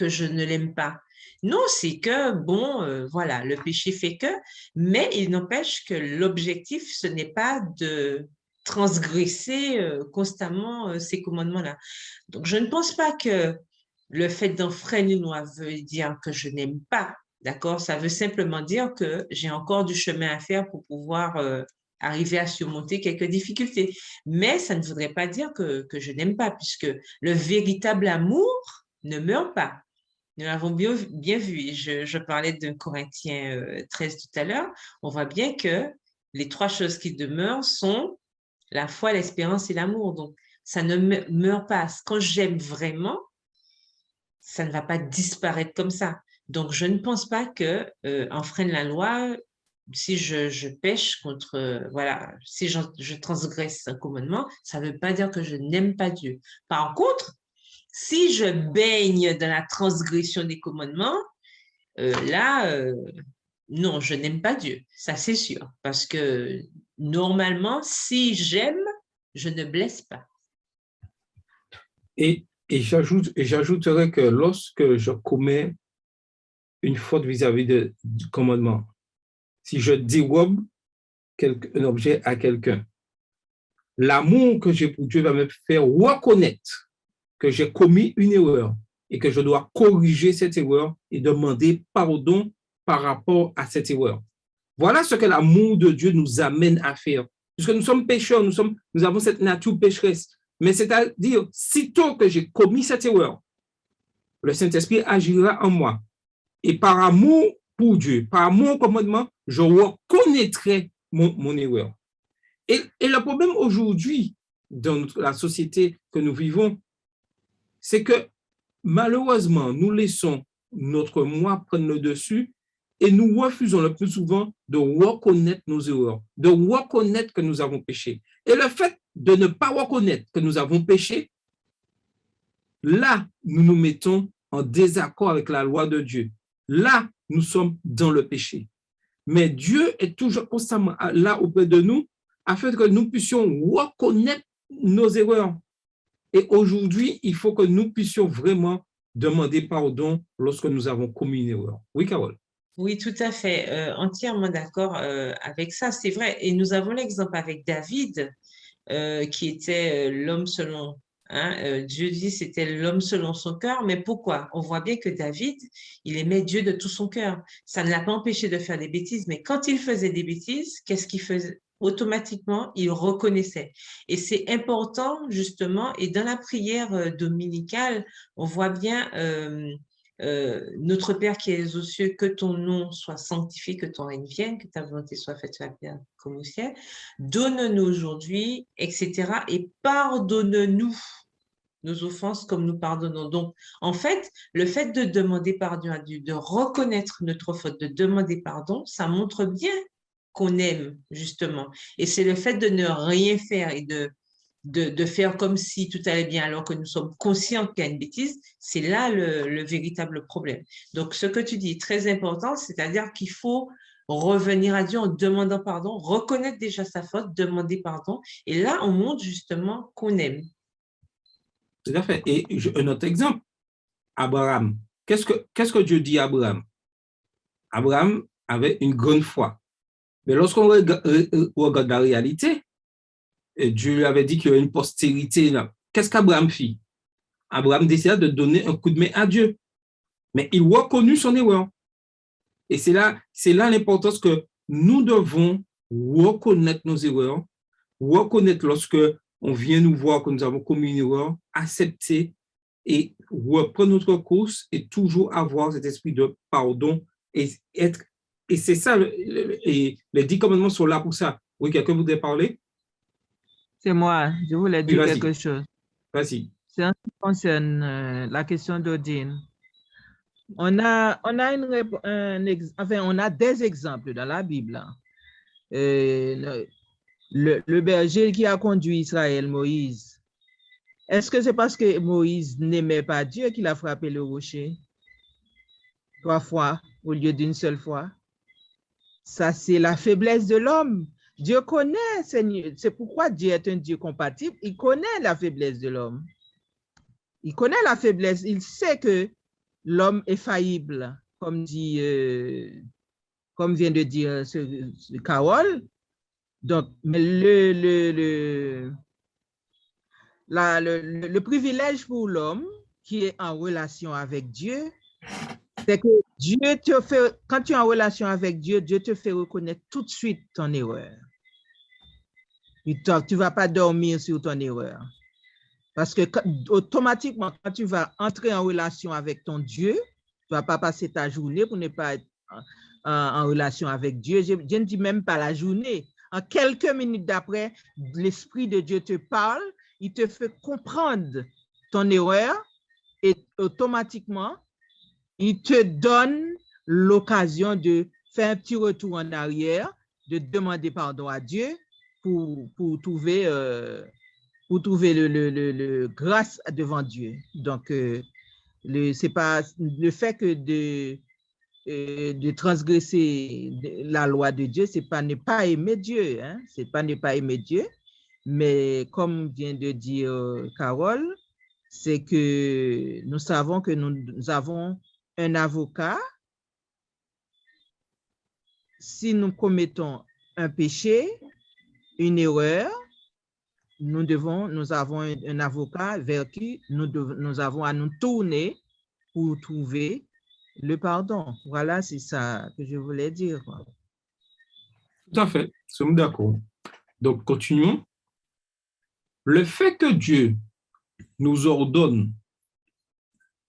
B: je ne l'aime pas? Non, c'est que, bon, voilà, le péché fait que, mais il n'empêche que l'objectif, ce n'est pas de transgresser constamment ces commandements-là. Donc, je ne pense pas que le fait d'enfreindre une loi veut dire que je n'aime pas, d'accord? Ça veut simplement dire que j'ai encore du chemin à faire pour pouvoir arriver à surmonter quelques difficultés. Mais ça ne voudrait pas dire que je n'aime pas, puisque le véritable amour ne meurt pas. Nous l'avons bien vu. Je parlais de Corinthiens 13 tout à l'heure. On voit bien que les 3 choses qui demeurent sont la foi, l'espérance et l'amour. Donc, ça ne meurt pas. Quand j'aime vraiment, ça ne va pas disparaître comme ça. Donc, je ne pense pas que enfreindre la loi, si je pêche contre, voilà, si je transgresse un commandement, ça ne veut pas dire que je n'aime pas Dieu. Par contre, si je baigne dans la transgression des commandements, non, je n'aime pas Dieu, ça c'est sûr. Parce que normalement, si j'aime, je ne blesse pas.
A: Et j'ajouterais que lorsque je commets une faute vis-à-vis du commandement, si je dérobe un objet à quelqu'un, l'amour que j'ai pour Dieu va me faire reconnaître que j'ai commis une erreur et que je dois corriger cette erreur et demander pardon par rapport à cette erreur. Voilà ce que l'amour de Dieu nous amène à faire. Puisque nous sommes pécheurs, nous avons cette nature pécheresse. Mais c'est-à-dire, sitôt que j'ai commis cette erreur, le Saint-Esprit agira en moi. Et par amour pour Dieu, par amour au commandement, je reconnaîtrai mon erreur. Et le problème aujourd'hui, dans la société que nous vivons, c'est que malheureusement, nous laissons notre moi prendre le dessus et nous refusons le plus souvent de reconnaître nos erreurs, de reconnaître que nous avons péché. Et le fait de ne pas reconnaître que nous avons péché, là, nous nous mettons en désaccord avec la loi de Dieu. Là, nous sommes dans le péché. Mais Dieu est toujours constamment là auprès de nous afin que nous puissions reconnaître nos erreurs. Et aujourd'hui, il faut que nous puissions vraiment demander pardon lorsque nous avons commis une erreur. Oui, Carole?
B: Oui, tout à fait. Entièrement d'accord avec ça, c'est vrai. Et nous avons l'exemple avec David, qui était l'homme selon... Dieu dit c'était l'homme selon son cœur, mais pourquoi? On voit bien que David, il aimait Dieu de tout son cœur. Ça ne l'a pas empêché de faire des bêtises, mais quand il faisait des bêtises, qu'est-ce qu'il faisait? Automatiquement, il reconnaissait. Et c'est important, justement, et dans la prière dominicale, on voit bien notre Père qui es aux cieux, que ton nom soit sanctifié, que ton règne vienne, que ta volonté soit faite sur la terre comme au ciel. Donne-nous aujourd'hui, etc. Et pardonne-nous nos offenses comme nous pardonnons. Donc, en fait, le fait de demander pardon à Dieu, de reconnaître notre faute, de demander pardon, ça montre bien qu'on aime, justement. Et c'est le fait de ne rien faire et de faire comme si tout allait bien alors que nous sommes conscients qu'il y a une bêtise, c'est là le véritable problème. Donc, ce que tu dis est très important, c'est-à-dire qu'il faut revenir à Dieu en demandant pardon, reconnaître déjà sa faute, demander pardon, et là, on montre justement qu'on aime.
A: Tout à fait. Et un autre exemple, Abraham. Qu'est-ce que Dieu dit à Abraham? Abraham avait une grande foi. Mais lorsqu'on regarde la réalité, Dieu lui avait dit qu'il y aurait une postérité là. Qu'est-ce qu'Abraham fit? Abraham décida de donner un coup de main à Dieu. Mais il reconnut son erreur. Et c'est là l'importance que nous devons reconnaître nos erreurs, reconnaître lorsque on vient nous voir que nous avons commis une erreur, accepter et reprendre notre course et toujours avoir cet esprit de pardon et c'est ça, et les 10 commandements sont là pour ça. Oui, quelqu'un voudrait parler?
F: C'est moi, je voulais dire quelque chose.
A: Vas-y.
F: C'est en ce qui concerne la question d'Odine. On a des exemples dans la Bible. Le berger qui a conduit Israël, Moïse, est-ce que c'est parce que Moïse n'aimait pas Dieu qu'il a frappé le rocher 3 fois au lieu d'une seule fois? Ça, c'est la faiblesse de l'homme. Dieu connaît, c'est pourquoi Dieu est un Dieu compatible. Il connaît la faiblesse de l'homme. Il connaît la faiblesse. Il sait que l'homme est faillible, comme vient de dire ce Carole. Donc, mais le privilège pour l'homme qui est en relation avec Dieu, c'est que Dieu te fait, quand tu es en relation avec Dieu, Dieu te fait reconnaître tout de suite ton erreur. Tu ne vas pas dormir sur ton erreur. Parce que automatiquement, quand tu vas entrer en relation avec ton Dieu, tu ne vas pas passer ta journée pour ne pas être en relation avec Dieu. Je ne dis même pas la journée. En quelques minutes d'après, l'Esprit de Dieu te parle, il te fait comprendre ton erreur et automatiquement, il te donne l'occasion de faire un petit retour en arrière, de demander pardon à Dieu pour trouver le grâce devant Dieu. Donc, c'est pas le fait que de transgresser la loi de Dieu, c'est pas ne pas aimer Dieu, hein? C'est pas ne pas aimer Dieu, mais comme vient de dire Carole, c'est que nous savons que nous avons un avocat. Si nous commettons un péché, une erreur, nous avons un avocat vers qui nous avons à nous tourner pour trouver le pardon. Voilà, c'est ça que je voulais dire.
A: Tout à fait, nous sommes d'accord. Donc, continuons. Le fait que Dieu nous ordonne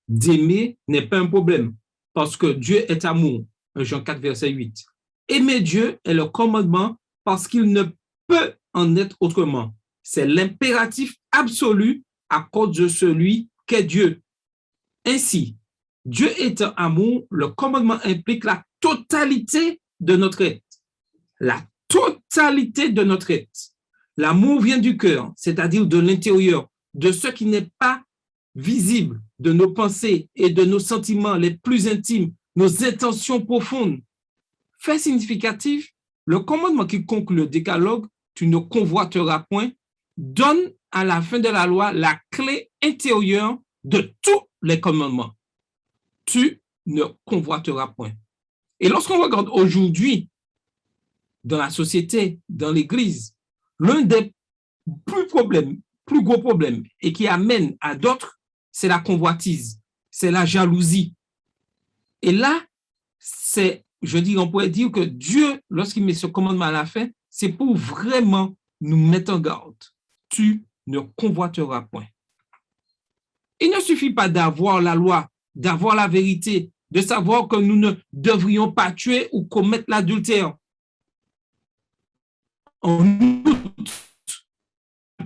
A: d'aimer n'est pas un problème, parce que Dieu est amour. Jean 4, verset 8. Aimer Dieu est le commandement parce qu'il ne peut en être autrement. C'est l'impératif absolu à cause de celui qu'est Dieu. Ainsi, Dieu étant amour, le commandement implique la totalité de notre être. La totalité de notre être. L'amour vient du cœur, c'est-à-dire de l'intérieur, de ce qui n'est pas visible, de nos pensées et de nos sentiments les plus intimes, nos intentions profondes. Fait significatif, le commandement qui conclut le décalogue, tu ne convoiteras point, donne à la fin de la loi la clé intérieure de tous les commandements. Tu ne convoiteras point. Et lorsqu'on regarde aujourd'hui, dans la société, dans l'Église, l'un des plus gros problèmes et qui amène à d'autres, c'est la convoitise, c'est la jalousie. Et là, on pourrait dire que Dieu, lorsqu'il met ce commandement à la fin, c'est pour vraiment nous mettre en garde. Tu ne convoiteras point. Il ne suffit pas d'avoir la loi, d'avoir la vérité, de savoir que nous ne devrions pas tuer ou commettre l'adultère. En outre,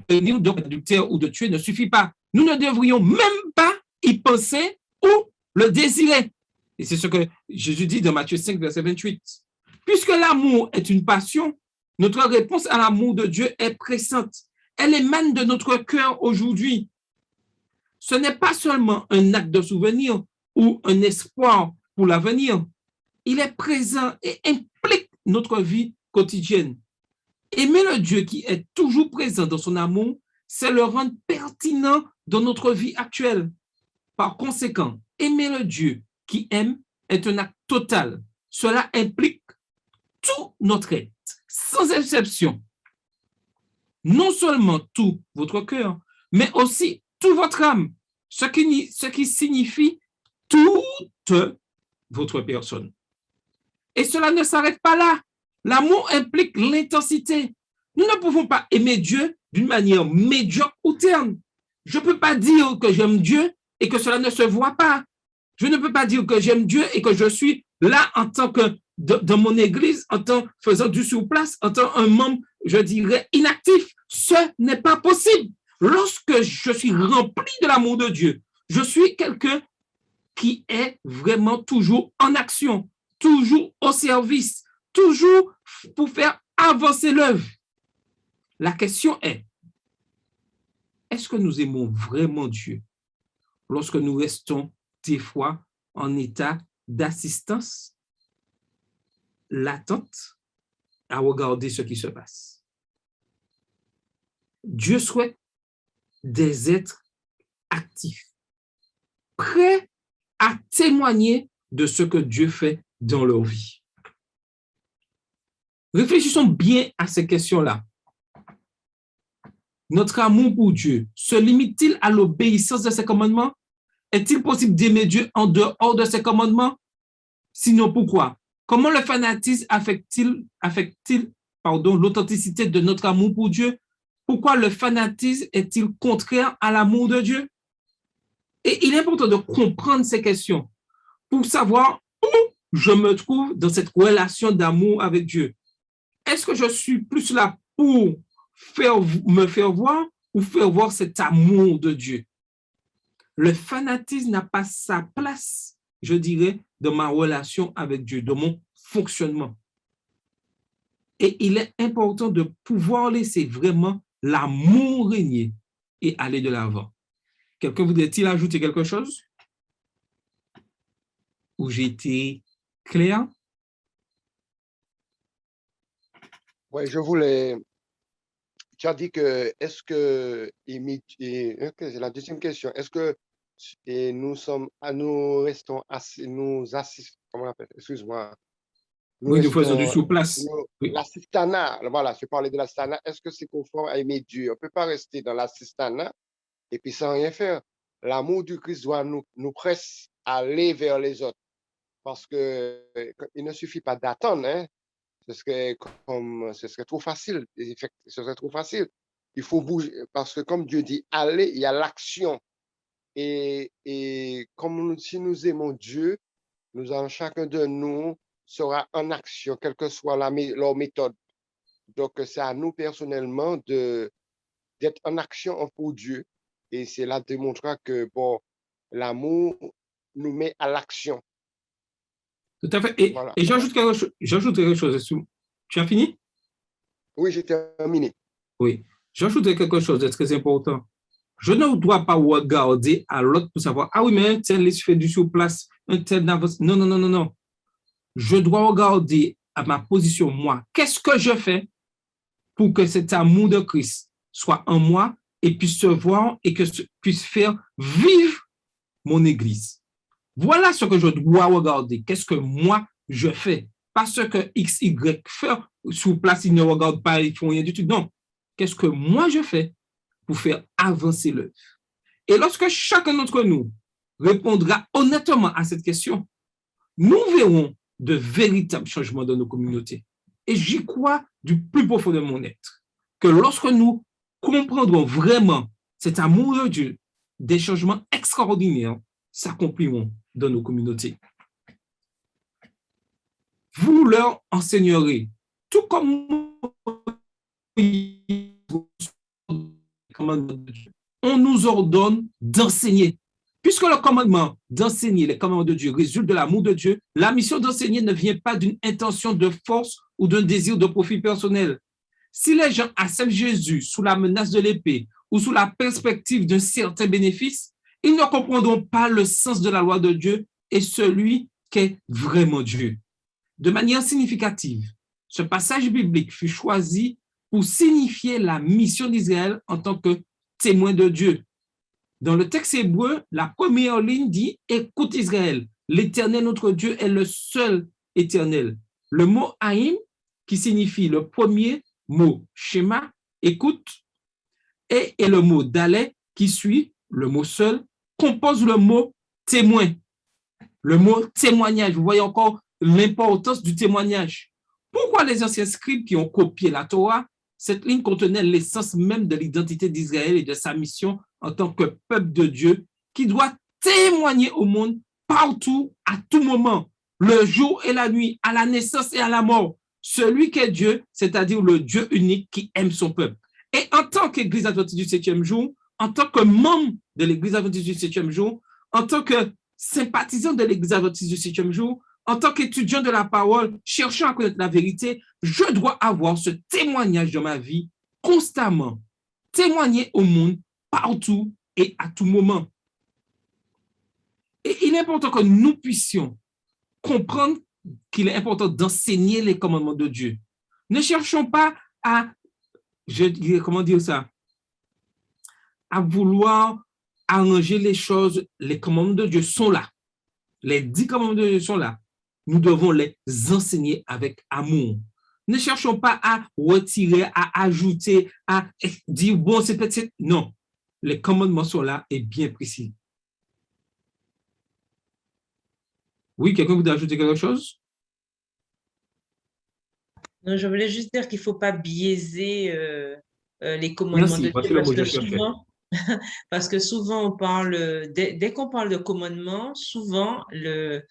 A: d'adultère ou de tuer ne suffit pas. Nous ne devrions même pas y penser ou le désirer. Et c'est ce que Jésus dit dans Matthieu 5, verset 28. Puisque l'amour est une passion, notre réponse à l'amour de Dieu est pressante. Elle émane de notre cœur aujourd'hui. Ce n'est pas seulement un acte de souvenir ou un espoir pour l'avenir. Il est présent et implique notre vie quotidienne. Aimer le Dieu qui est toujours présent dans son amour, c'est le rendre pertinent dans notre vie actuelle. Par conséquent, aimer le Dieu qui aime est un acte total. Cela implique tout notre être, sans exception. Non seulement tout votre cœur, mais aussi toute votre âme, ce qui signifie toute votre personne. Et cela ne s'arrête pas là. L'amour implique l'intensité. Nous ne pouvons pas aimer Dieu d'une manière médiocre ou terne. Je ne peux pas dire que j'aime Dieu et que cela ne se voit pas. Je ne peux pas dire que j'aime Dieu et que je suis là en tant que dans mon église, en tant faisant du sur-place, en tant un membre, je dirais, inactif. Ce n'est pas possible. Lorsque je suis rempli de l'amour de Dieu, je suis quelqu'un qui est vraiment toujours en action, toujours au service, toujours pour faire avancer l'œuvre. La question est-ce que nous aimons vraiment Dieu lorsque nous restons des fois en état d'assistance, l'attente à regarder ce qui se passe? Dieu souhaite des êtres actifs, prêts à témoigner de ce que Dieu fait dans leur vie. Réfléchissons bien à ces questions-là. Notre amour pour Dieu se limite-t-il à l'obéissance de ses commandements? Est-il possible d'aimer Dieu en dehors de ses commandements? Sinon, pourquoi? Comment le fanatisme affecte-t-il l'authenticité de notre amour pour Dieu? Pourquoi le fanatisme est-il contraire à l'amour de Dieu? Et il est important de comprendre ces questions pour savoir où je me trouve dans cette relation d'amour avec Dieu. Est-ce que je suis plus là pour me faire voir ou faire voir cet amour de Dieu? Le fanatisme n'a pas sa place je dirais, de ma relation avec Dieu, de mon fonctionnement. Et il est important de pouvoir laisser vraiment l'amour régner et aller de l'avant. Quelqu'un voudrait-il ajouter quelque chose? Ou j'ai été clair?
D: Oui, je voulais. Tu as dit que, est-ce que, c'est la deuxième question, est-ce que nous restons assis, comment on appelle, excuse-moi, nous
A: Oui, nous faisons du
D: restons,
A: sur-place. Oui.
D: l'assistanat, voilà, je parlais de l'assistanat, est-ce que c'est conforme à aimer Dieu? On ne peut pas rester dans l'assistanat et puis sans rien faire. L'amour du Christ doit nous presser à aller vers les autres parce que il ne suffit pas d'attendre, hein. Ce serait trop facile. Ce serait trop facile. Il faut bouger parce que comme Dieu dit, allez, il y a l'action. Et comme si nous aimons Dieu, chacun de nous sera en action, quelle que soit leur méthode. Donc, c'est à nous personnellement d'être en action pour Dieu. Et c'est là démontrera que, bon, l'amour nous met à l'action.
A: Tout à fait. Et,
D: voilà.
A: Et j'ajoute quelque chose. Tu as fini?
D: Oui, j'ai terminé.
A: Oui. J'ajoute quelque chose de très important. Je ne dois pas regarder à l'autre pour savoir, ah oui, mais un tel fait du sur-place, un tel n'avance. Non, non, non, non, non. Je dois regarder à ma position, moi. Qu'est-ce que je fais pour que cet amour de Christ soit en moi et puisse se voir et que puisse faire vivre mon Église? Voilà ce que je dois regarder. Qu'est-ce que moi, je fais? Pas ce que X, Y fait sur place, ils ne regardent pas, ils font rien du tout. Non. Qu'est-ce que moi, je fais pour faire avancer l'œuvre? Et lorsque chacun d'entre nous répondra honnêtement à cette question, nous verrons de véritables changements dans nos communautés. Et j'y crois du plus profond de mon être, que lorsque nous comprendrons vraiment cet amour de Dieu, des changements extraordinaires s'accompliront dans nos communautés. Vous leur enseignerez, tout comme on nous ordonne d'enseigner. Puisque le commandement d'enseigner, les commandements de Dieu résulte de l'amour de Dieu, la mission d'enseigner ne vient pas d'une intention de force ou d'un désir de profit personnel. Si les gens acceptent Jésus sous la menace de l'épée ou sous la perspective d'un certain bénéfice, ils ne comprendront pas le sens de la loi de Dieu et celui qu'est vraiment Dieu. De manière significative, ce passage biblique fut choisi pour signifier la mission d'Israël en tant que témoin de Dieu. Dans le texte hébreu, la première ligne dit « Écoute Israël, l'Éternel notre Dieu est le seul éternel ». Le mot « haïm » qui signifie le premier mot « schéma », écoute, et le mot « dalé » qui suit, le mot « seul », compose le mot « témoin ». Le mot « témoignage », vous voyez encore l'importance du témoignage. Pourquoi les anciens scribes qui ont copié la Torah, cette ligne contenait l'essence même de l'identité d'Israël et de sa mission en tant que peuple de Dieu qui doit témoigner au monde partout, à tout moment, le jour et la nuit, à la naissance et à la mort. Celui qui est Dieu, c'est-à-dire le Dieu unique qui aime son peuple. Et en tant qu'Église adventiste du 7e jour, en tant que membre de l'Église adventiste du 7e jour, en tant que sympathisant de l'Église adventiste du 7e jour, en tant qu'étudiant de la parole, cherchant à connaître la vérité, je dois avoir ce témoignage dans ma vie constamment. Témoigner au monde partout et à tout moment. Et il est important que nous puissions comprendre qu'il est important d'enseigner les commandements de Dieu. Ne cherchons pas à, comment dire ça, à vouloir arranger les choses. Les commandements de Dieu sont là. Les 10 commandements de Dieu sont là. Nous devons les enseigner avec amour. Ne cherchons pas à retirer, à ajouter, à dire, bon, c'est peut-être... Non, les commandements sont là et bien précis. Oui, quelqu'un voudrait ajouter quelque chose?
B: Non, je voulais juste dire qu'il ne faut pas biaiser les commandements de Dieu, parce que Parce que souvent, on parle, dès qu'on parle de commandement, souvent, le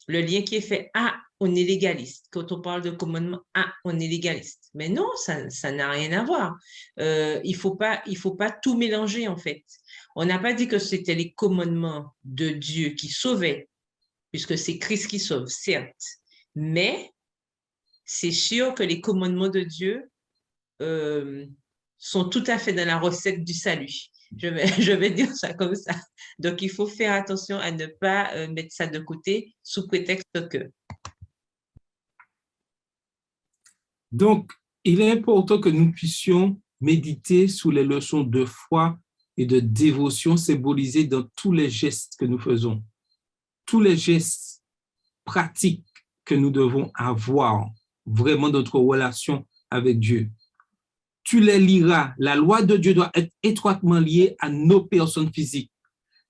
B: lien qui est fait, ah, on est légaliste. Quand on parle de commandement, ah, on est légaliste. Mais non, ça n'a rien à voir. Il faut pas tout mélanger, en fait. On n'a pas dit que c'était les commandements de Dieu qui sauvaient, puisque c'est Christ qui sauve, certes. Mais c'est sûr que les commandements de Dieu sont tout à fait dans la recette du salut. Je vais dire ça comme ça. Donc, il faut faire attention à ne pas mettre ça de côté sous prétexte que.
A: Donc, il est important que nous puissions méditer sur les leçons de foi et de dévotion symbolisées dans tous les gestes que nous faisons, tous les gestes pratiques que nous devons avoir vraiment dans notre relation avec Dieu. Tu les liras. La loi de Dieu doit être étroitement liée à nos personnes physiques.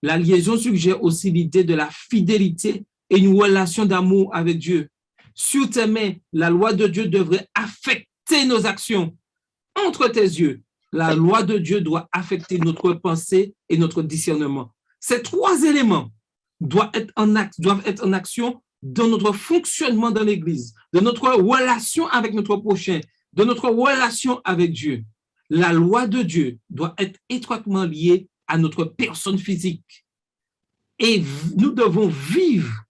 A: La liaison suggère aussi l'idée de la fidélité et une relation d'amour avec Dieu. Sur tes mains, la loi de Dieu devrait affecter nos actions. Entre tes yeux, la loi de Dieu doit affecter notre pensée et notre discernement. Ces trois éléments doivent être en action dans notre fonctionnement dans l'Église, dans notre relation avec notre prochain, dans notre relation avec Dieu. La loi de Dieu doit être étroitement liée à notre personne physique. Et nous devons vivre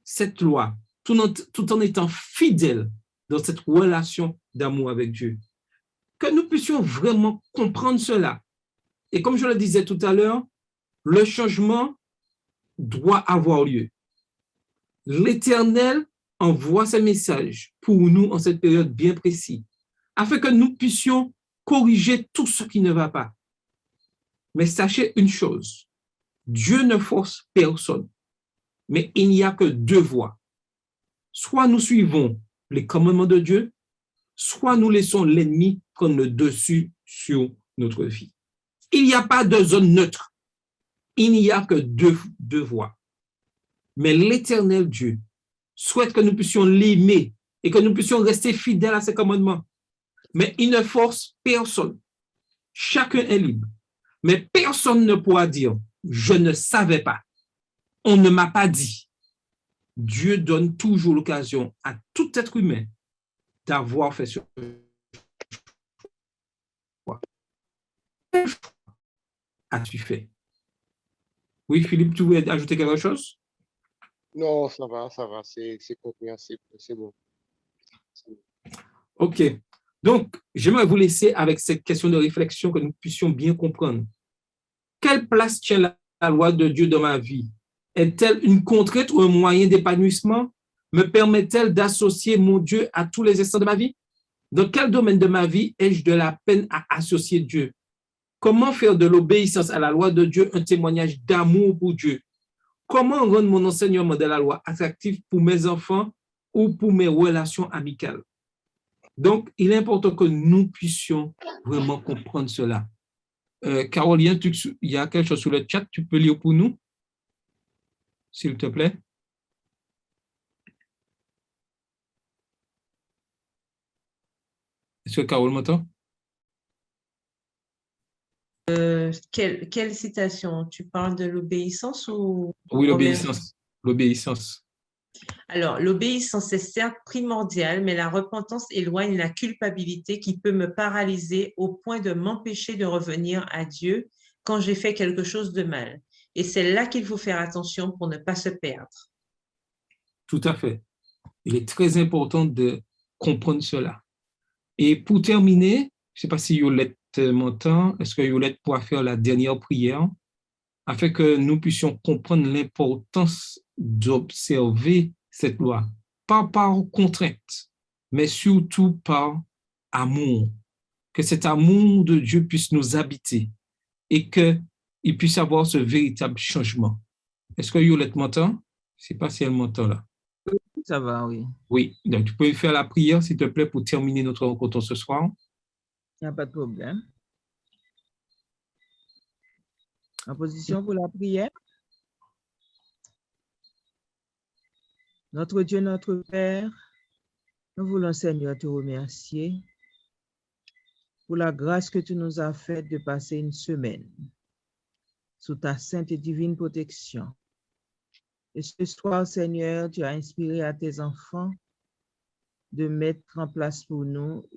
A: cette loi tout en étant fidèles dans cette relation d'amour avec Dieu. Que nous puissions vraiment comprendre cela. Et comme je le disais tout à l'heure, le changement doit avoir lieu. L'Éternel envoie ses messages pour nous en cette période bien précise, afin que nous puissions corriger tout ce qui ne va pas. Mais sachez une chose, Dieu ne force personne, mais il n'y a que deux voies. Soit nous suivons les commandements de Dieu, soit nous laissons l'ennemi prendre le dessus sur notre vie. Il n'y a pas de zone neutre. Il n'y a que deux voies. Mais l'Éternel Dieu souhaite que nous puissions l'aimer et que nous puissions rester fidèles à ses commandements. Mais il ne force personne. Chacun est libre. Mais personne ne pourra dire « je ne savais pas ». On ne m'a pas dit. Dieu donne toujours l'occasion à tout être humain d'avoir fait ce choix. Quel choix as-tu fait? Oui, Philippe, tu voulais ajouter quelque chose?
D: Non, ça va, c'est compréhensible, c'est bon.
A: OK. Donc, j'aimerais vous laisser avec cette question de réflexion que nous puissions bien comprendre. Quelle place tient la loi de Dieu dans ma vie? Est-elle une contrainte ou un moyen d'épanouissement? Me permet-elle d'associer mon Dieu à tous les instants de ma vie? Dans quel domaine de ma vie ai-je de la peine à associer Dieu? Comment faire de l'obéissance à la loi de Dieu un témoignage d'amour pour Dieu? Comment rendre mon enseignement de la loi attractif pour mes enfants ou pour mes relations amicales? Donc, il est important que nous puissions vraiment comprendre cela. Caroline, il y a quelque chose sur le chat, tu peux lire pour nous, s'il te plaît? Est-ce que Carole m'entend?
B: Quelle citation? Tu parles de l'obéissance ou…
A: Oui, l'obéissance. L'obéissance.
B: Alors, l'obéissance est certes primordiale, mais la repentance éloigne la culpabilité qui peut me paralyser au point de m'empêcher de revenir à Dieu quand j'ai fait quelque chose de mal. Et c'est là qu'il faut faire attention pour ne pas se perdre.
A: Tout à fait. Il est très important de comprendre cela. Et pour terminer, je ne sais pas si Yolette m'entend, est-ce que Yolette pourra faire la dernière prière afin que nous puissions comprendre l'importance d'observer cette loi, pas par contrainte, mais surtout par amour. Que cet amour de Dieu puisse nous habiter et qu'il puisse avoir ce véritable changement. Est-ce que Yolette m'entend? Je ne sais pas si elle m'entend là.
F: Ça va, oui.
A: Oui, donc tu peux faire la prière, s'il te plaît, pour terminer notre rencontre ce soir.
F: Il n'y a pas de problème. En position pour la prière. Notre Dieu, notre Père, nous voulons, Seigneur, te remercier pour la grâce que tu nous as faite de passer une semaine sous ta sainte et divine protection. Et ce soir, Seigneur, tu as inspiré à tes enfants de mettre en place pour nous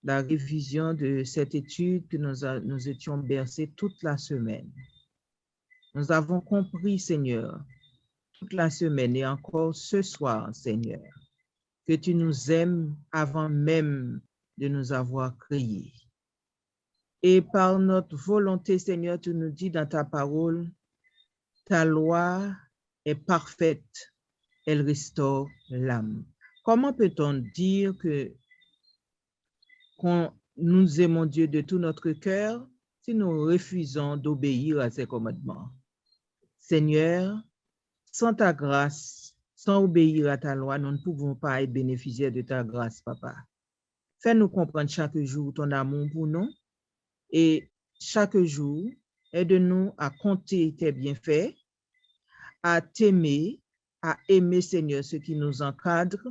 F: la révision de cette étude que nous étions bercés toute la semaine. Nous avons compris, Seigneur, toute la semaine et encore ce soir, Seigneur, que tu nous aimes avant même de nous avoir créés. Et par notre volonté, Seigneur, tu nous dis dans ta parole, ta loi est parfaite, elle restaure l'âme. Comment peut-on dire que nous aimons Dieu de tout notre cœur si nous refusons d'obéir à ses commandements? Seigneur, sans ta grâce, sans obéir à ta loi, nous ne pouvons pas être bénéficiaires de ta grâce, Papa. Fais-nous comprendre chaque jour ton amour pour nous et chaque jour, aide-nous à compter tes bienfaits, à t'aimer, à aimer, Seigneur, ceux qui nous encadrent,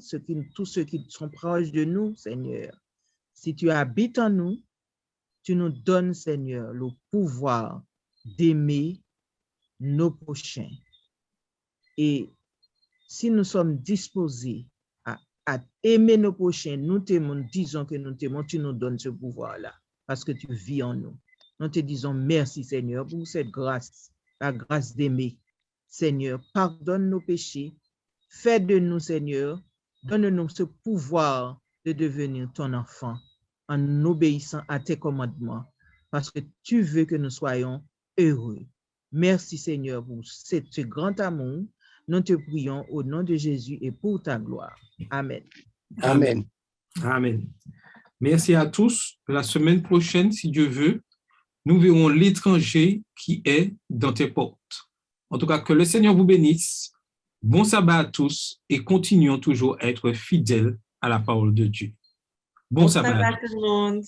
F: tous ceux qui sont proches de nous, Seigneur. Si tu habites en nous, tu nous donnes, Seigneur, le pouvoir d'aimer nos prochains. Et si nous sommes disposés à aimer nos prochains, nous t'aimons, disons que nous t'aimons, tu nous donnes ce pouvoir-là, parce que tu vis en nous. Nous te disons merci, Seigneur, pour cette grâce, la grâce d'aimer. Seigneur, pardonne nos péchés, fais de nous, Seigneur, donne-nous ce pouvoir de devenir ton enfant en obéissant à tes commandements, parce que tu veux que nous soyons heureux. Merci, Seigneur, pour ce grand amour. Nous te prions au nom de Jésus et pour ta gloire. Amen.
D: Amen.
A: Amen. Merci à tous. La semaine prochaine, si Dieu veut, nous verrons l'étranger qui est dans tes portes. En tout cas, que le Seigneur vous bénisse. Bon sabbat à tous et continuons toujours à être fidèles à la parole de Dieu. Bon sabbat.
B: Tout le monde.